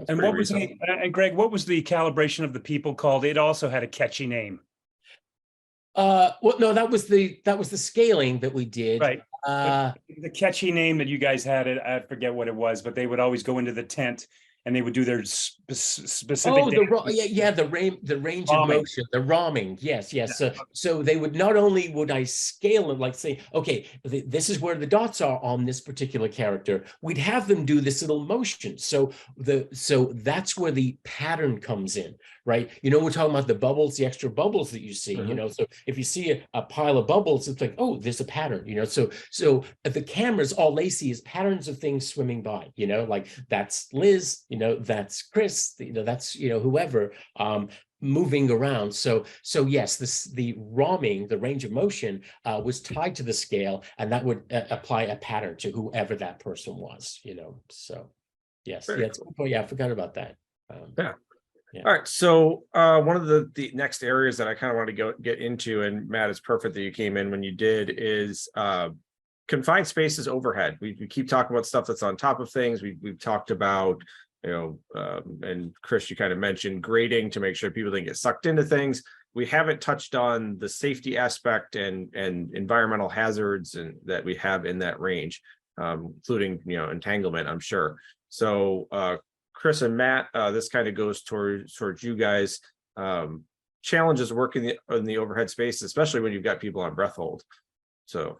And what was and Greg, what was the calibration of the people called? It also had a catchy name. Well, no, that was the scaling that we did. Right. The catchy name that you guys had, I forget what it was, but they would always go into the tent and they would do their specific. Oh, the range of motion, the ramming. Yes. Yeah. So they would, not only would I scale it, like say, okay, this is where the dots are on this particular character, we'd have them do this little motion. So that's where the pattern comes in, right? You know, we're talking about the bubbles, the extra bubbles that you see, you know, so if you see a pile of bubbles, it's like, oh, there's a pattern, you know, so the cameras, all they see is patterns of things swimming by, you know, like that's Liz, you know, that's Chris, you know, that's, you know, whoever moving around. So yes, the ramming, the range of motion was tied to the scale, and that would apply a pattern to whoever that person was, you know. So yes, yeah, cool. Yeah, I forgot about that. Yeah. All right. So one of the next areas that I kind of want to get into, and Matt, it's perfect that you came in when you did, is confined spaces overhead. We keep talking about stuff that's on top of things. We've talked about, you know, and Chris, you kind of mentioned grading to make sure people didn't get sucked into things. We haven't touched on the safety aspect and environmental hazards that we have in that range, including, you know, entanglement, I'm sure. So Chris and Matt, this kind of goes towards you guys. Challenges working in the overhead space, especially when you've got people on breath hold. So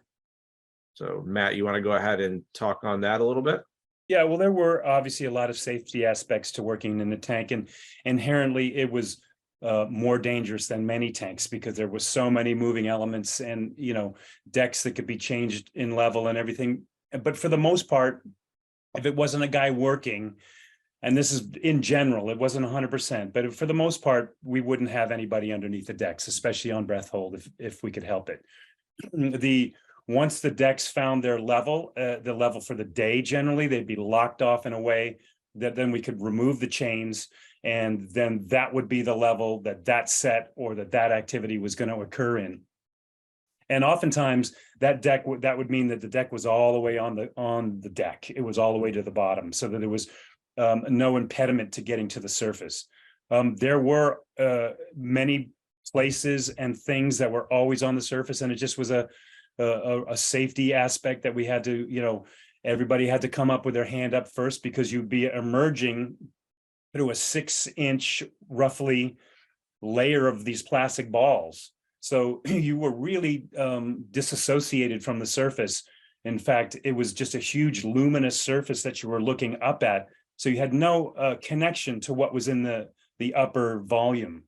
Matt, you want to go ahead and talk on that a little bit? Yeah, well, there were obviously a lot of safety aspects to working in the tank, and inherently it was more dangerous than many tanks because there was so many moving elements and, you know, decks that could be changed in level and everything. But for the most part, if it wasn't a guy working, and this is in general, it wasn't 100%, but for the most part, we wouldn't have anybody underneath the decks, especially on breath hold, if we could help it. Once the decks found their level, the level for the day, generally, they'd be locked off in a way that then we could remove the chains, and then that would be the level that set or that activity was going to occur in. And oftentimes that would mean that the deck was all the way on the deck. It was all the way to the bottom, so that there was no impediment to getting to the surface. There were many places and things that were always on the surface, and it just was a safety aspect that we had to, everybody had to come up with their hand up first, because you'd be emerging through a 6-inch roughly layer of these plastic balls. So you were really disassociated from the surface. In fact, it was just a huge luminous surface that you were looking up at. So you had no connection to what was in the upper volume.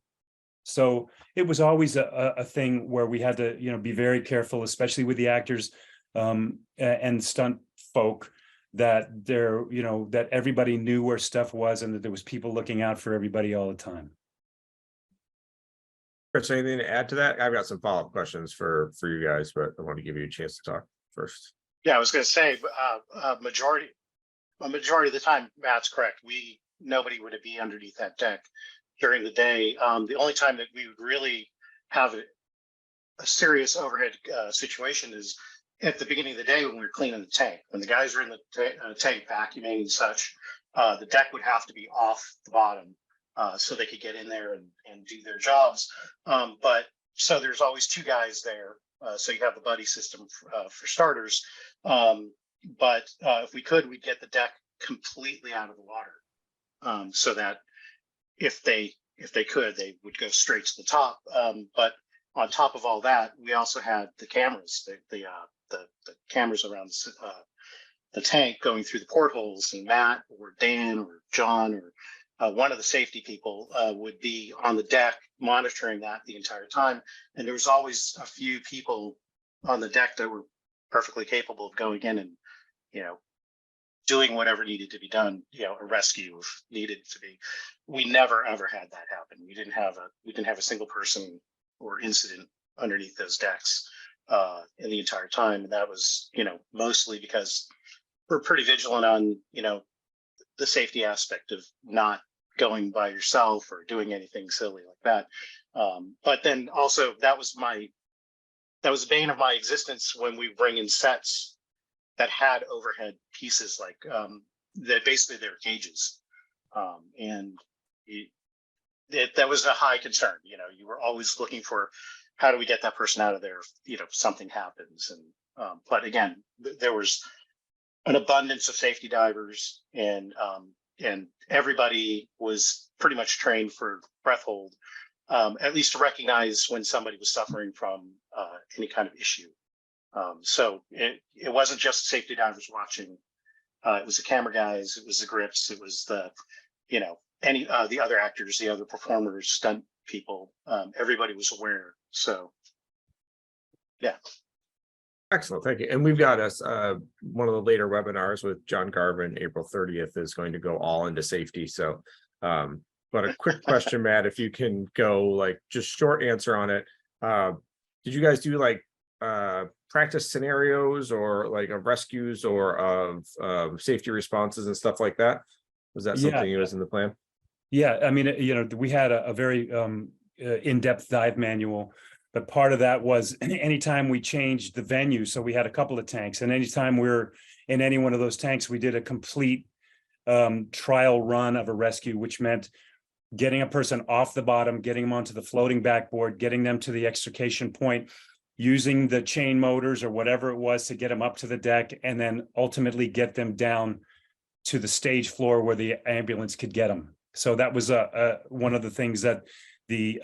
So it was always a thing where we had to, be very careful, especially with the actors and stunt folk, that that everybody knew where stuff was, and that there was people looking out for everybody all the time. Chris, anything to add to that? I've got some follow-up questions for you guys, but I want to give you a chance to talk first. Yeah, I was going to say, majority of the time, Matt's correct. Nobody would be underneath that deck during the day. The only time that we would really have a serious overhead situation is at the beginning of the day when we were cleaning the tank. When the guys are in the tank vacuuming and such, the deck would have to be off the bottom so they could get in there and do their jobs. But so there's always two guys there. So you have the buddy system for starters. But if we could, we'd get the deck completely out of the water, so that if they could, they would go straight to the top. But on top of all that, we also had the cameras, the cameras around the tank going through the portholes, and Matt or Dan or John or one of the safety people would be on the deck monitoring that the entire time. And there was always a few people on the deck that were perfectly capable of going in and, doing whatever needed to be done, a rescue if needed to be. We never ever had that happen. We didn't have a single person or incident underneath those decks in the entire time. And that was, mostly because we're pretty vigilant on, the safety aspect of not going by yourself or doing anything silly like that. But then also that was the bane of my existence when we bring in sets that had overhead pieces like that. Basically they were cages, and that was a high concern. You were always looking for, how do we get that person out of there if something happens. And but again, there was an abundance of safety divers, and everybody was pretty much trained for breath hold, at least to recognize when somebody was suffering from any kind of issue. So it wasn't just safety divers watching. It was the camera guys, it was the grips, it was the, the other actors, the other performers, stunt people. Everybody was aware. So, yeah. Excellent, thank you. And we've got us one of the later webinars with John Garvin, April 30th, is going to go all into safety. So, but a quick question, Matt, if you can go just short answer on it. Did you guys do practice scenarios or of rescues or of safety responses and stuff like that? Was that something that was in the plan? Yeah, I mean, we had a very in-depth dive manual, but part of that was anytime we changed the venue. So we had a couple of tanks, and anytime we were in any one of those tanks, we did a complete trial run of a rescue, which meant getting a person off the bottom, getting them onto the floating backboard, getting them to the extrication point, using the chain motors or whatever it was to get them up to the deck, and then ultimately get them down to the stage floor where the ambulance could get them. So that was one of the things that the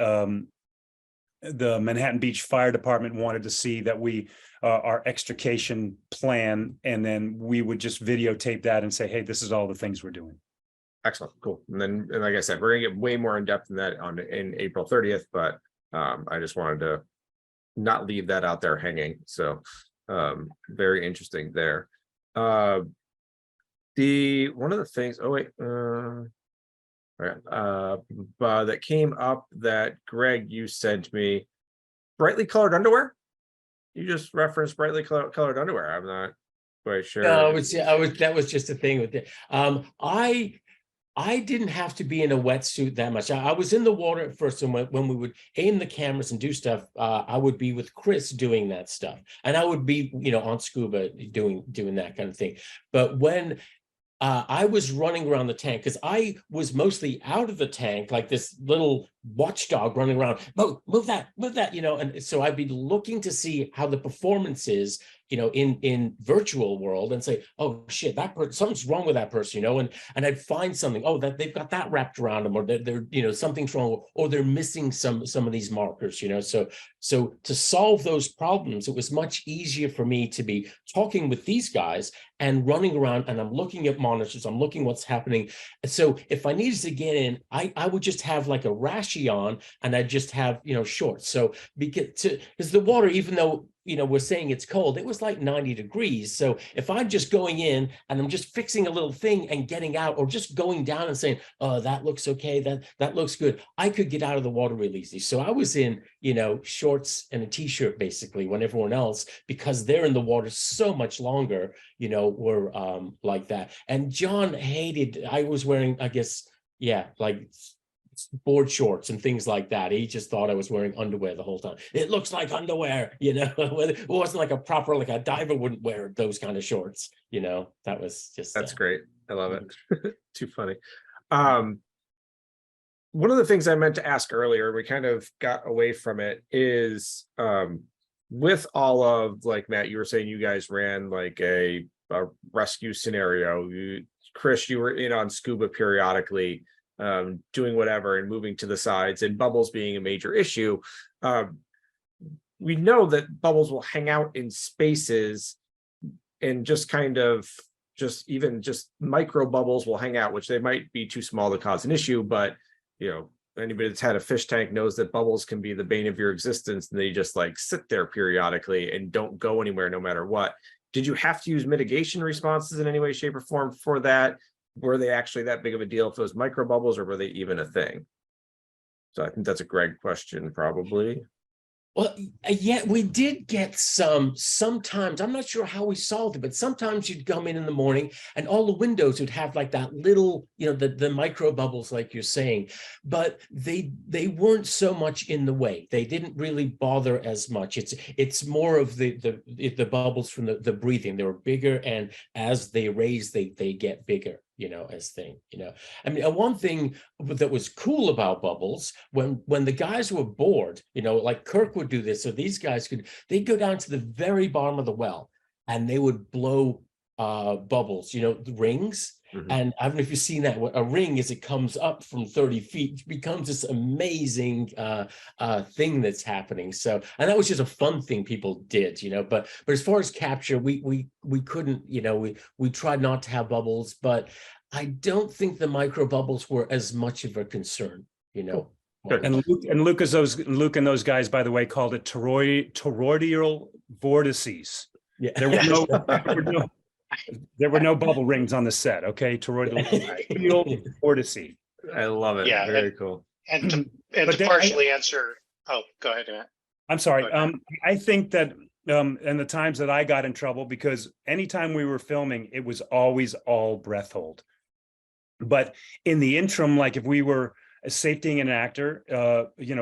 Manhattan Beach Fire Department wanted to see, that our extrication plan, and then we would just videotape that and say, hey, this is all the things we're doing. Excellent, cool. And like I said, we're gonna get way more in depth in that in April 30th, but I just wanted to not leave that out there hanging. So very interesting there. One of the things, oh wait, right, that came up that Greg, you sent me, brightly colored underwear. You just referenced brightly colored underwear. I'm not quite sure. No, that was just a thing with it. I didn't have to be in a wetsuit that much. I was in the water at first, and when we would aim the cameras and do stuff, I would be with Chris doing that stuff, and I would be, on Scuba doing that kind of thing. But when I was running around the tank, because I was mostly out of the tank, like this little watchdog running around, move that, and so I'd be looking to see how the performance is, in virtual world, and say, oh shit, something's wrong with that person, and I'd find something, oh, that they've got that wrapped around them, or they're something's wrong, or they're missing some of these markers, so to solve those problems, it was much easier for me to be talking with these guys and running around, and I'm looking at monitors, I'm looking what's happening. And so if I needed to get in, I would just have like a rashie on, and I'd just have, shorts. So because the water, even though we're saying it's cold, it was like 90 degrees. So if I'm just going in and I'm just fixing a little thing and getting out, or just going down and saying, oh, that looks okay, that looks good, I could get out of the water really easy. So I was in, shorts and a t-shirt basically, when everyone else, because they're in the water so much longer, were like that. And John hated, I was wearing, I guess, like board shorts and things like that. He just thought I was wearing underwear the whole time. It looks like underwear, it wasn't like a proper, like a diver wouldn't wear those kind of shorts, that was just. That's great. I love it. Too funny. One of the things I meant to ask earlier, we kind of got away from it, is with all of, like, Matt, you were saying you guys ran like a rescue scenario. Chris, you were in on Scuba periodically, doing whatever and moving to the sides, and bubbles being a major issue. We know that bubbles will hang out in spaces, and just kind of even micro bubbles will hang out, which they might be too small to cause an issue, but anybody that's had a fish tank knows that bubbles can be the bane of your existence, and they just like sit there periodically and don't go anywhere no matter what. Did you have to use mitigation responses in any way, shape, or form for that? Were they actually that big of a deal if those micro bubbles, or were they even a thing? So I think that's a Greg question, probably. Well, yeah, we did get sometimes, I'm not sure how we solved it, but sometimes you'd come in the morning and all the windows would have like that little, the micro bubbles, like you're saying, but they weren't so much in the way. They didn't really bother as much. It's more of the bubbles from the breathing. They were bigger, and as they raise, they get bigger. As thing, I mean, one thing that was cool about bubbles, when the guys were bored, like Kirk would do this, so these guys they'd go down to the very bottom of the well, and they would blow bubbles, the rings. Mm-hmm. And I don't know if you've seen that. A ring, as it comes up from 30 feet, becomes this amazing thing that's happening. So, and that was just a fun thing people did, but as far as capture, we couldn't, we tried not to have bubbles, but I don't think the micro bubbles were as much of a concern, Cool. And Luke and those guys, by the way, called it toroidal vortices. Yeah. There were no bubble rings on the set. Okay, toroidal vortice. I love it. Yeah, Very cool. And to partially answer. Oh, go ahead, Matt. I'm sorry. I think that and the times that I got in trouble, because anytime we were filming, it was always all breath hold. But in the interim, like if we were safetying an actor,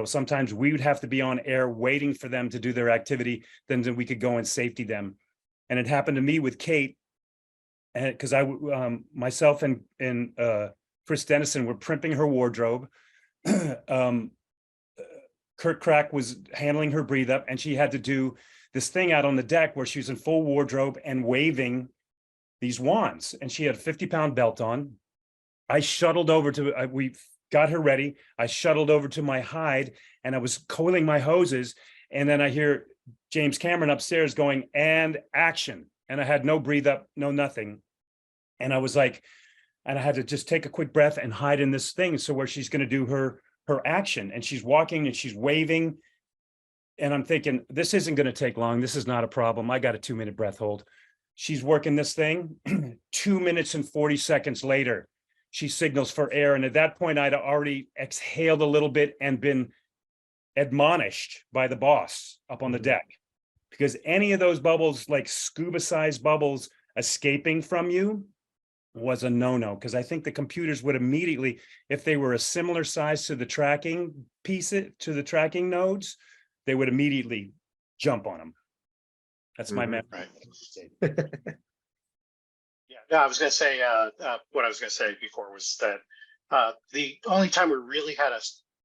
sometimes we would have to be on air waiting for them to do their activity, then we could go and safety them. And it happened to me with Kate, and because myself and Chris Dennison were primping her wardrobe. Kurt Crack was handling her breathe up, and she had to do this thing out on the deck where she was in full wardrobe and waving these wands, and she had a 50-pound belt on. I shuttled over to, we got her ready. I shuttled over to my hide, and I was coiling my hoses, and then I hear James Cameron upstairs going, and action. And I had no breathe up, no nothing. And I was like, and I had to just take a quick breath and hide in this thing. So where she's going to do her action, and she's walking and she's waving. And I'm thinking, this isn't going to take long. This is not a problem. I got a 2-minute breath hold. she's working this thing. 2 minutes and 40 seconds later, she signals for air. And at that point, I'd already exhaled a little bit and been admonished by the boss up on the deck. Because any of those bubbles, like scuba sized bubbles escaping from you, was a no-no. Because I think the computers would immediately, if they were a similar size to the tracking tracking nodes, they would immediately jump on them. That's my memory. Right. Yeah, I was going to say what I was going to say before was that the only time we really had a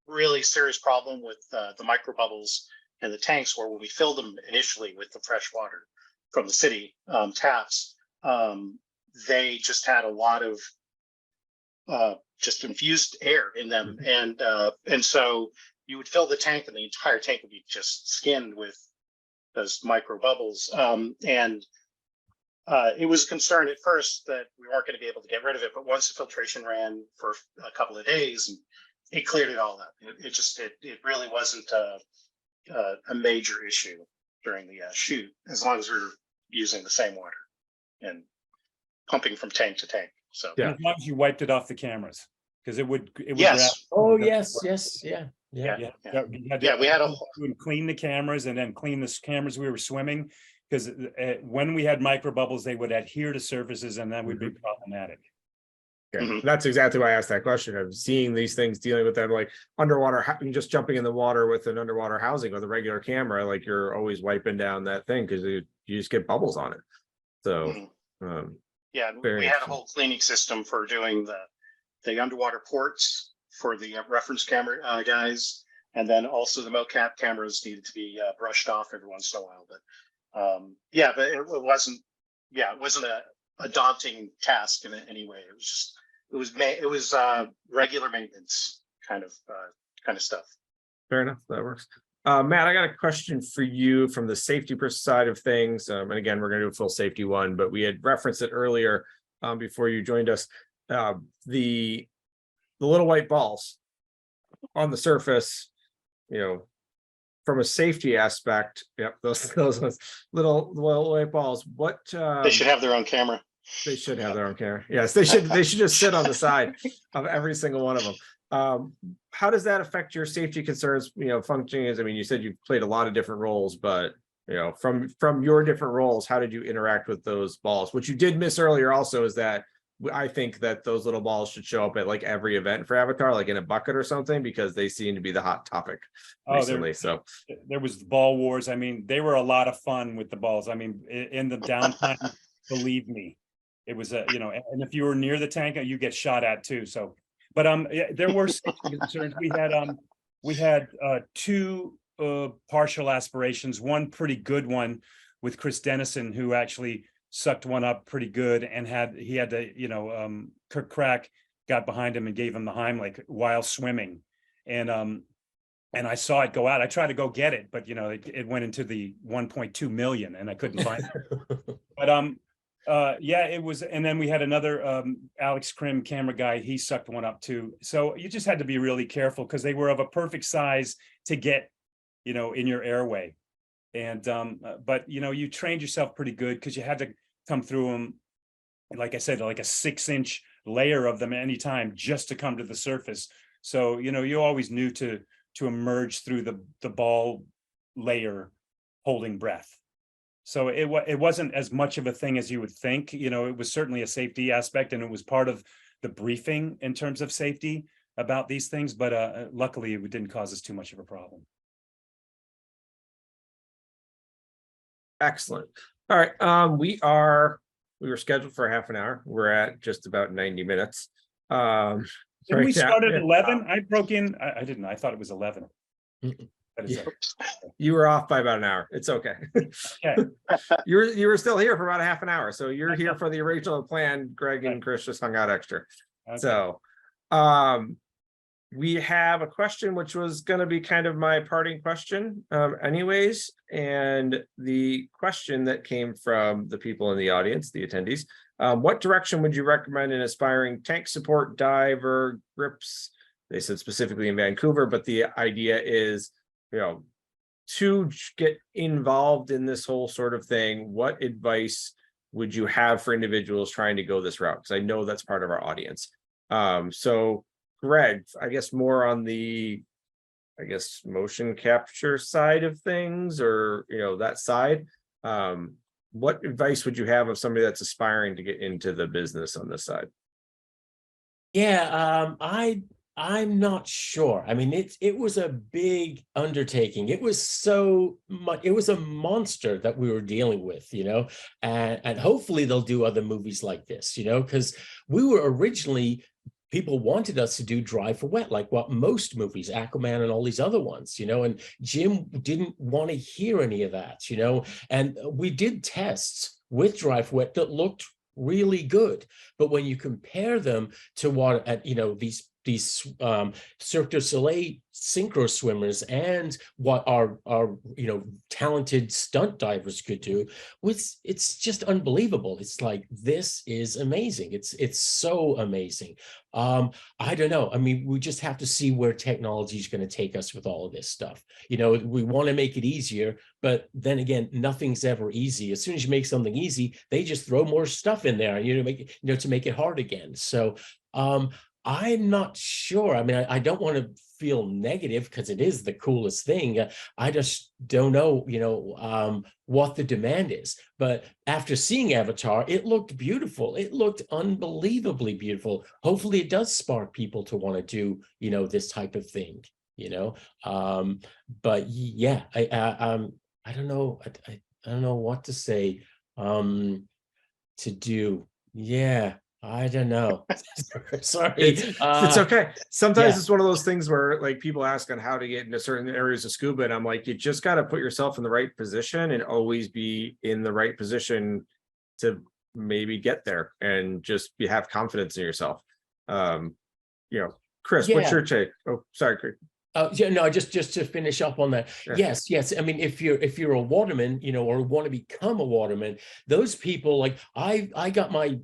really serious problem with the micro bubbles and the tanks were when we filled them initially with the fresh water from the city taps. They just had a lot of just infused air in them, and so you would fill the tank, and the entire tank would be just skinned with those micro bubbles. And it was a concern at first that we weren't going to be able to get rid of it, but once the filtration ran for a couple of days, it cleared it all up. It really wasn't a major issue during the shoot, as long as we were using the same water and pumping from tank to tank. So Yeah, as long as you wiped it off the cameras, because it would yes. Oh, yes, yeah. We to had clean the cameras and then clean the cameras we were swimming, because when we had micro bubbles, they would adhere to surfaces, and that would be problematic. Yeah, that's exactly why I asked that question of seeing these things, dealing with them, like underwater, just jumping in the water with an underwater housing with a regular camera, like you're always wiping down that thing because you just get bubbles on it. So, yeah, we had a whole cleaning system for doing the underwater ports for the reference camera guys, and then also the mocap cameras needed to be brushed off every once in a while. But yeah, but it wasn't a daunting task in any way. It was regular maintenance kind of stuff. Fair enough, that works. Matt, I got a question for you from the safety side of things. And again, we're going to do a full safety one, but we had referenced it earlier before you joined us. The little white balls on the surface, from a safety aspect, those little white balls. What They should have their own camera. They should have their own camera. Yes, they should. They should just sit on the side of every single one of them. How does that affect your safety concerns? Functioning as, you said you've played a lot of different roles, but from your different roles, how did you interact with those balls? What you did miss earlier also is that I think that those little balls should show up at like every event for Avatar, like in a bucket or something, because they seem to be the hot topic recently. So there was the ball wars. They were a lot of fun with the balls. In the downtime, believe me, it was and if you were near the tank, you get shot at too. So, but there were concerns. We had two partial aspirations. One pretty good one with Chris Dennison, who actually sucked one up pretty good, and he had to Kirk Crack got behind him and gave him the Heimlich while swimming, and I saw it go out. I tried to go get it, but it went into the 1.2 million and I couldn't find it. But yeah, it was. And then we had another Alex Krim camera guy. He sucked one up too. So you just had to be really careful because they were of a perfect size to get in your airway. And but you trained yourself pretty good because you had to come through them, like I said, like a 6-inch layer of them anytime just to come to the surface. So you always knew to emerge through the ball layer holding breath. So it wasn't as much of a thing as you would think. It was certainly a safety aspect, and it was part of the briefing in terms of safety about these things. But luckily, it didn't cause us too much of a problem. Excellent. All right. We were scheduled for half an hour. We're at just about 90 minutes. Didn't we start at 11? I broke in. I didn't. I thought it was 11. You were off by about an hour. It's okay. Okay. You were still here for about a half an hour. So you're here for the original plan. Greg and Chris just hung out extra. Okay. So we have a question which was going to be kind of my parting question anyways. And the question that came from the people in the audience, the attendees, what direction would you recommend an aspiring tank support diver grips? They said specifically in Vancouver, but the idea is, to get involved in this whole sort of thing, what advice would you have for individuals trying to go this route? Because I know that's part of our audience. So Greg, I guess more on the, I guess, motion capture side of things, or, you know, that side. What advice would you have of somebody that's aspiring to get into the business on this side? Yeah, I'm not sure. I mean, it was a big undertaking. It was so much, it was a monster that we were dealing with, you know, and hopefully they'll do other movies like this, you know, because we were originally, people wanted us to do dry for wet, like what most movies, Aquaman and all these other ones, you know, and Jim didn't want to hear any of that, you know, and we did tests with dry for wet that looked really good. But when you compare them to what, you know, these Cirque du Soleil synchro swimmers and what our you know, talented stunt divers could do, it's just unbelievable. It's like, this is amazing. It's so amazing. I don't know. I mean, we just have to see where technology is going to take us with all of this stuff. You know, we want to make it easier, but then again, nothing's ever easy. As soon as you make something easy, they just throw more stuff in there, you know, to make it hard again. So I'm not sure. I mean, I don't want to feel negative because it is the coolest thing. I just don't know, you know, what the demand is. But after seeing Avatar, it looked beautiful. It looked unbelievably beautiful. Hopefully it does spark people to want to do, you know, this type of thing, you know. But yeah, I don't know. I don't know what to say to do. Yeah. I don't know. Sorry. It's okay. Sometimes yeah. it's one of those things where, like, people ask on how to get into certain areas of scuba, and I'm like, you just got to put yourself in the right position and always be in the right position to maybe get there, and just have confidence in yourself. You know, Chris, what's Yeah. your take? Oh, sorry, Chris. Yeah, no, just to finish up on that. Yeah. Yes. I mean, if you're a waterman, you know, or want to become a waterman, those people, like I got my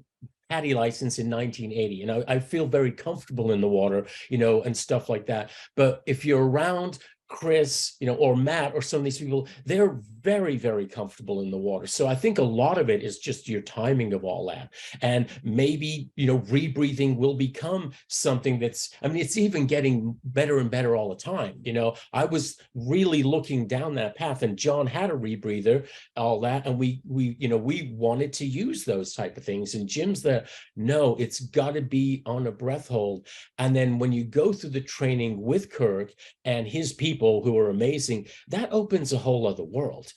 PADI license in 1980, and I feel very comfortable in the water, you know, and stuff like that. But if you're around Chris, you know, or Matt, or some of these people, they're very, very comfortable in the water. So I think a lot of it is just your timing of all that. And maybe, you know, rebreathing will become something that's, I mean, it's even getting better and better all the time. You know, I was really looking down that path, and John had a rebreather, all that. And we, you know, we wanted to use those type of things. And Jim's there, no, it's got to be on a breath hold. And then when you go through the training with Kirk and his people who are amazing, that opens a whole other world.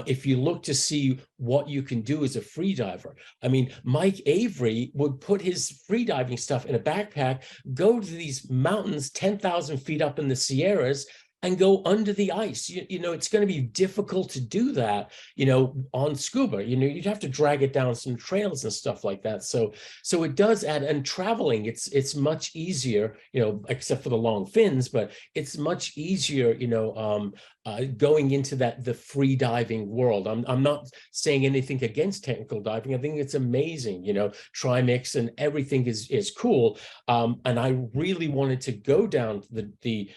If you look to see what you can do as a free diver, I mean, Mike Avery would put his freediving stuff in a backpack, go to these mountains 10,000 feet up in the Sierras, and go under the ice. You know, it's going to be difficult to do that, you know, on scuba. You know, you'd have to drag it down some trails and stuff like that. So it does add, and traveling, it's much easier, you know, except for the long fins, but it's much easier, you know, going into the free diving world. I'm not saying anything against technical diving. I think it's amazing, you know, trimix and everything is cool. And I really wanted to go down the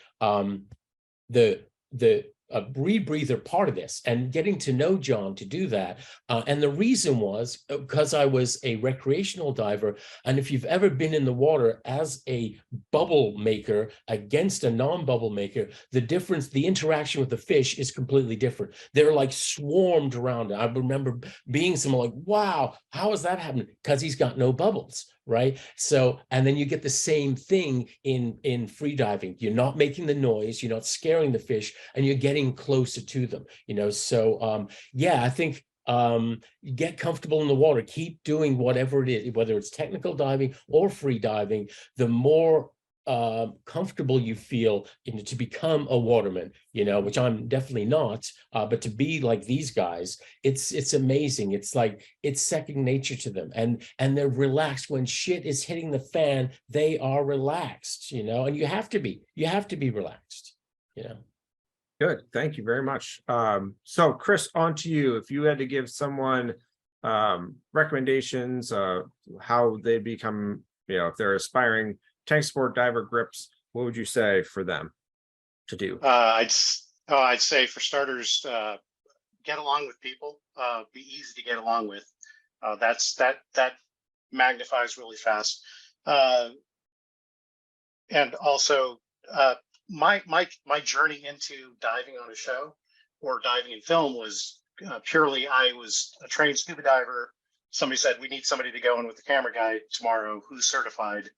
rebreather part of this, and getting to know John to do that. And the reason was because I was a recreational diver. And if you've ever been in the water as a bubble maker against a non-bubble maker, the difference, the interaction with the fish is completely different. They're like swarmed around. I remember being someone like, wow, how is that happening? Because he's got no bubbles. Right. So, and then you get the same thing in free diving. You're not making the noise, you're not scaring the fish, and you're getting closer to them, you know. So yeah, I think get comfortable in the water, keep doing whatever it is, whether it's technical diving or free diving. The more comfortable you feel, you know, to become a waterman, you know, which I'm definitely not, but to be like these guys, it's amazing. It's like, it's second nature to them, and they're relaxed. When shit is hitting the fan, they are relaxed, you know, and you have to be relaxed, you know. Good. Thank you very much. So Chris, on to you. If you had to give someone recommendations, how they become, you know, if they're aspiring tank sport diver grips, what would you say for them to do? I'd say for starters, get along with people, be easy to get along with. That magnifies really fast. And also, my journey into diving on a show or diving in film was purely, I was a trained scuba diver. Somebody said, we need somebody to go in with the camera guy tomorrow who's certified.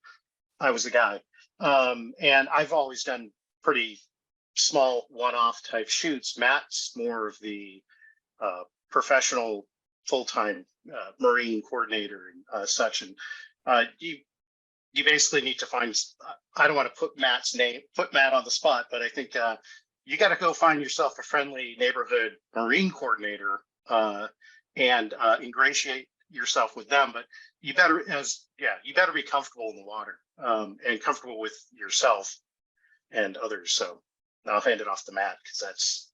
I was the guy. And I've always done pretty small one-off type shoots. Matt's more of the professional full-time Marine coordinator and such. And you basically need to find, I don't want to put Matt on the spot, but I think you got to go find yourself a friendly neighborhood Marine coordinator and ingratiate yourself with them. But you better be comfortable in the water and comfortable with yourself and others. So I'll hand it off to Matt because that's.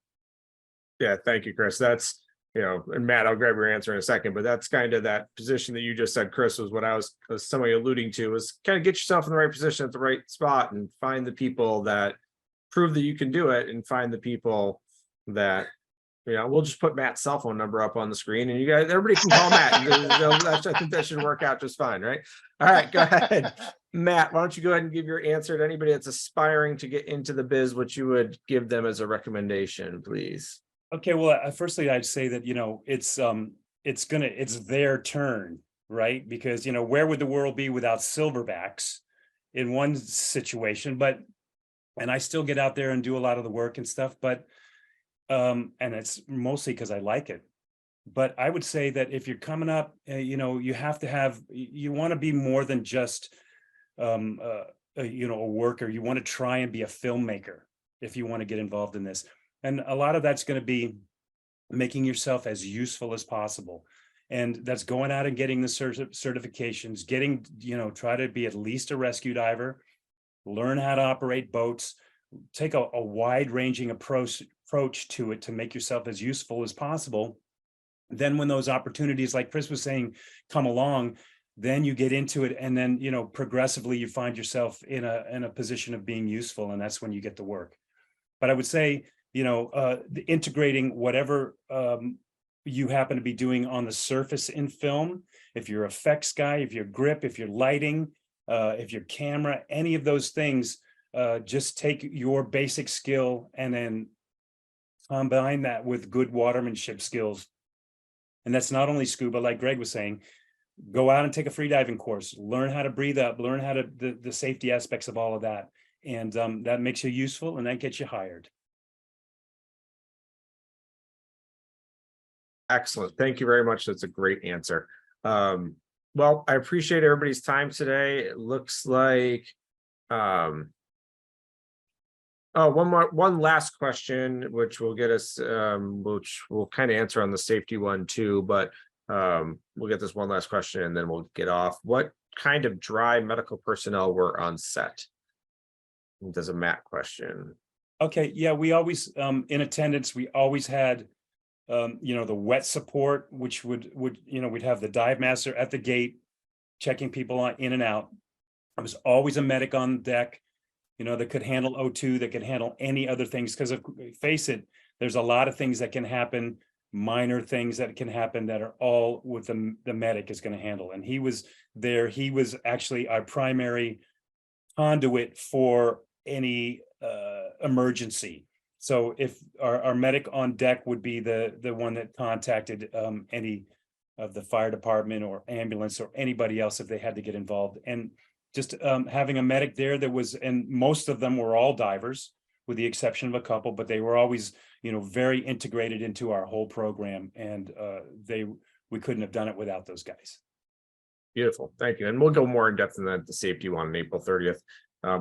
Yeah, thank you, Chris. That's, and Matt, I'll grab your answer in a second, but that's kind of that position that you just said, Chris, was what I was somebody alluding to, was kind of get yourself in the right position at the right spot and find the people that prove that you can do it, and find the people that, we'll just put Matt's cell phone number up on the screen and you guys, everybody can call Matt. I think that should work out just fine, right? All right, go ahead. Matt, why don't you go ahead and give your answer to anybody that's aspiring to get into the biz, what you would give them as a recommendation, please. Okay, well, firstly, I'd say that, it's their turn, right? Because, where would the world be without silverbacks in one situation? And I still get out there and do a lot of the work and stuff, but, and it's mostly because I like it. But I would say that if you're coming up, you have to you want to be more than just, a worker. You want to try and be a filmmaker if you want to get involved in this. And a lot of that's going to be making yourself as useful as possible. And that's going out and getting the certifications, try to be at least a rescue diver, learn how to operate boats, take a wide ranging approach to it to make yourself as useful as possible. Then when those opportunities, like Chris was saying, come along, then you get into it. And then, progressively you find yourself in a position of being useful. And that's when you get to work. But I would say, integrating whatever you happen to be doing on the surface in film, if you're effects guy, if you're grip, if you're lighting, if you're camera, any of those things, just take your basic skill and then combine that with good watermanship skills. And that's not only scuba, like Greg was saying, go out and take a freediving course, learn how to breathe up, learn how to the safety aspects of all of that. And that makes you useful and that gets you hired. Excellent. Thank you very much. That's a great answer. Well, I appreciate everybody's time today. It looks like one last question, which will get us, which we'll kind of answer on the safety one too, but we'll get this one last question and then we'll get off. What kind of dry medical personnel were on set? There's a Matt question. Okay, yeah, we always in attendance, we always had the wet support, which would we'd have the dive master at the gate checking people in and out. There was always a medic on deck, that could handle O2, that could handle any other things, because face it, there's a lot of things that can happen, minor things that can happen that are all with the medic is going to handle. And he was there. He was actually our primary conduit for any emergency. So if our medic on deck would be the one that contacted any of the fire department or ambulance or anybody else if they had to get involved. And just having a medic there and most of them were all divers with the exception of a couple, but they were always, very integrated into our whole program. And we couldn't have done it without those guys. Beautiful. Thank you. And we'll go more in depth in the safety one on April 30th.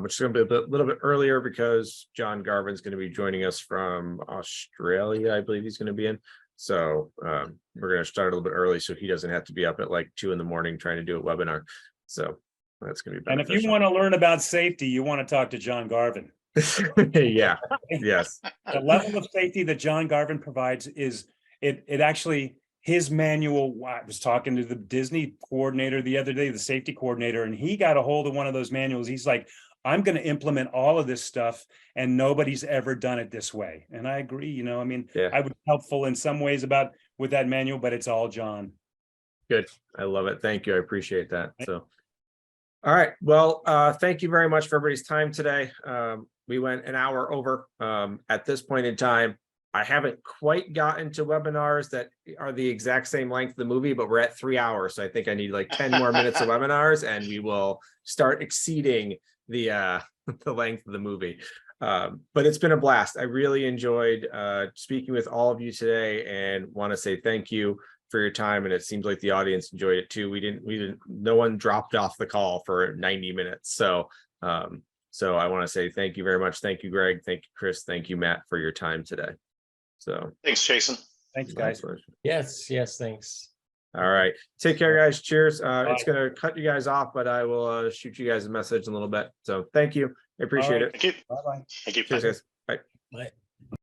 Which is going to be a little bit earlier because John Garvin's going to be joining us from Australia. I believe he's going to be in. So we're going to start a little bit early so he doesn't have to be up at like 2 a.m. trying to do a webinar. So that's going to be beneficial. And if you want to learn about safety, you want to talk to John Garvin. Yeah. Yes. The level of safety that John Garvin provides is it actually, his manual. I was talking to the Disney coordinator the other day, the safety coordinator, and he got a hold of one of those manuals. He's like, I'm going to implement all of this stuff and nobody's ever done it this way. And I agree, I would be helpful in some ways with that manual, but it's all John. Good. I love it. Thank you. I appreciate that. So, all right. Well, thank you very much for everybody's time today. We went an hour over. At this point in time, I haven't quite gotten to webinars that are the exact same length of the movie, but we're at 3 hours. So I think I need like 10 more minutes of webinars, and we will start exceeding the the length of the movie. But it's been a blast. I really enjoyed speaking with all of you today, and want to say thank you for your time. And it seems like the audience enjoyed it too. No one dropped off the call for 90 minutes. So so I want to say thank you very much. Thank you, Greg. Thank you, Chris. Thank you, Matt, for your time today. So Thanks, Jason. Thanks, guys. Yes, thanks. All right. Take care, guys. Cheers. It's going to cut you guys off, but I will shoot you guys a message in a little bit. So thank you. I appreciate it. Thank you. Bye-bye. Thank you. Cheers, guys. Bye. Bye.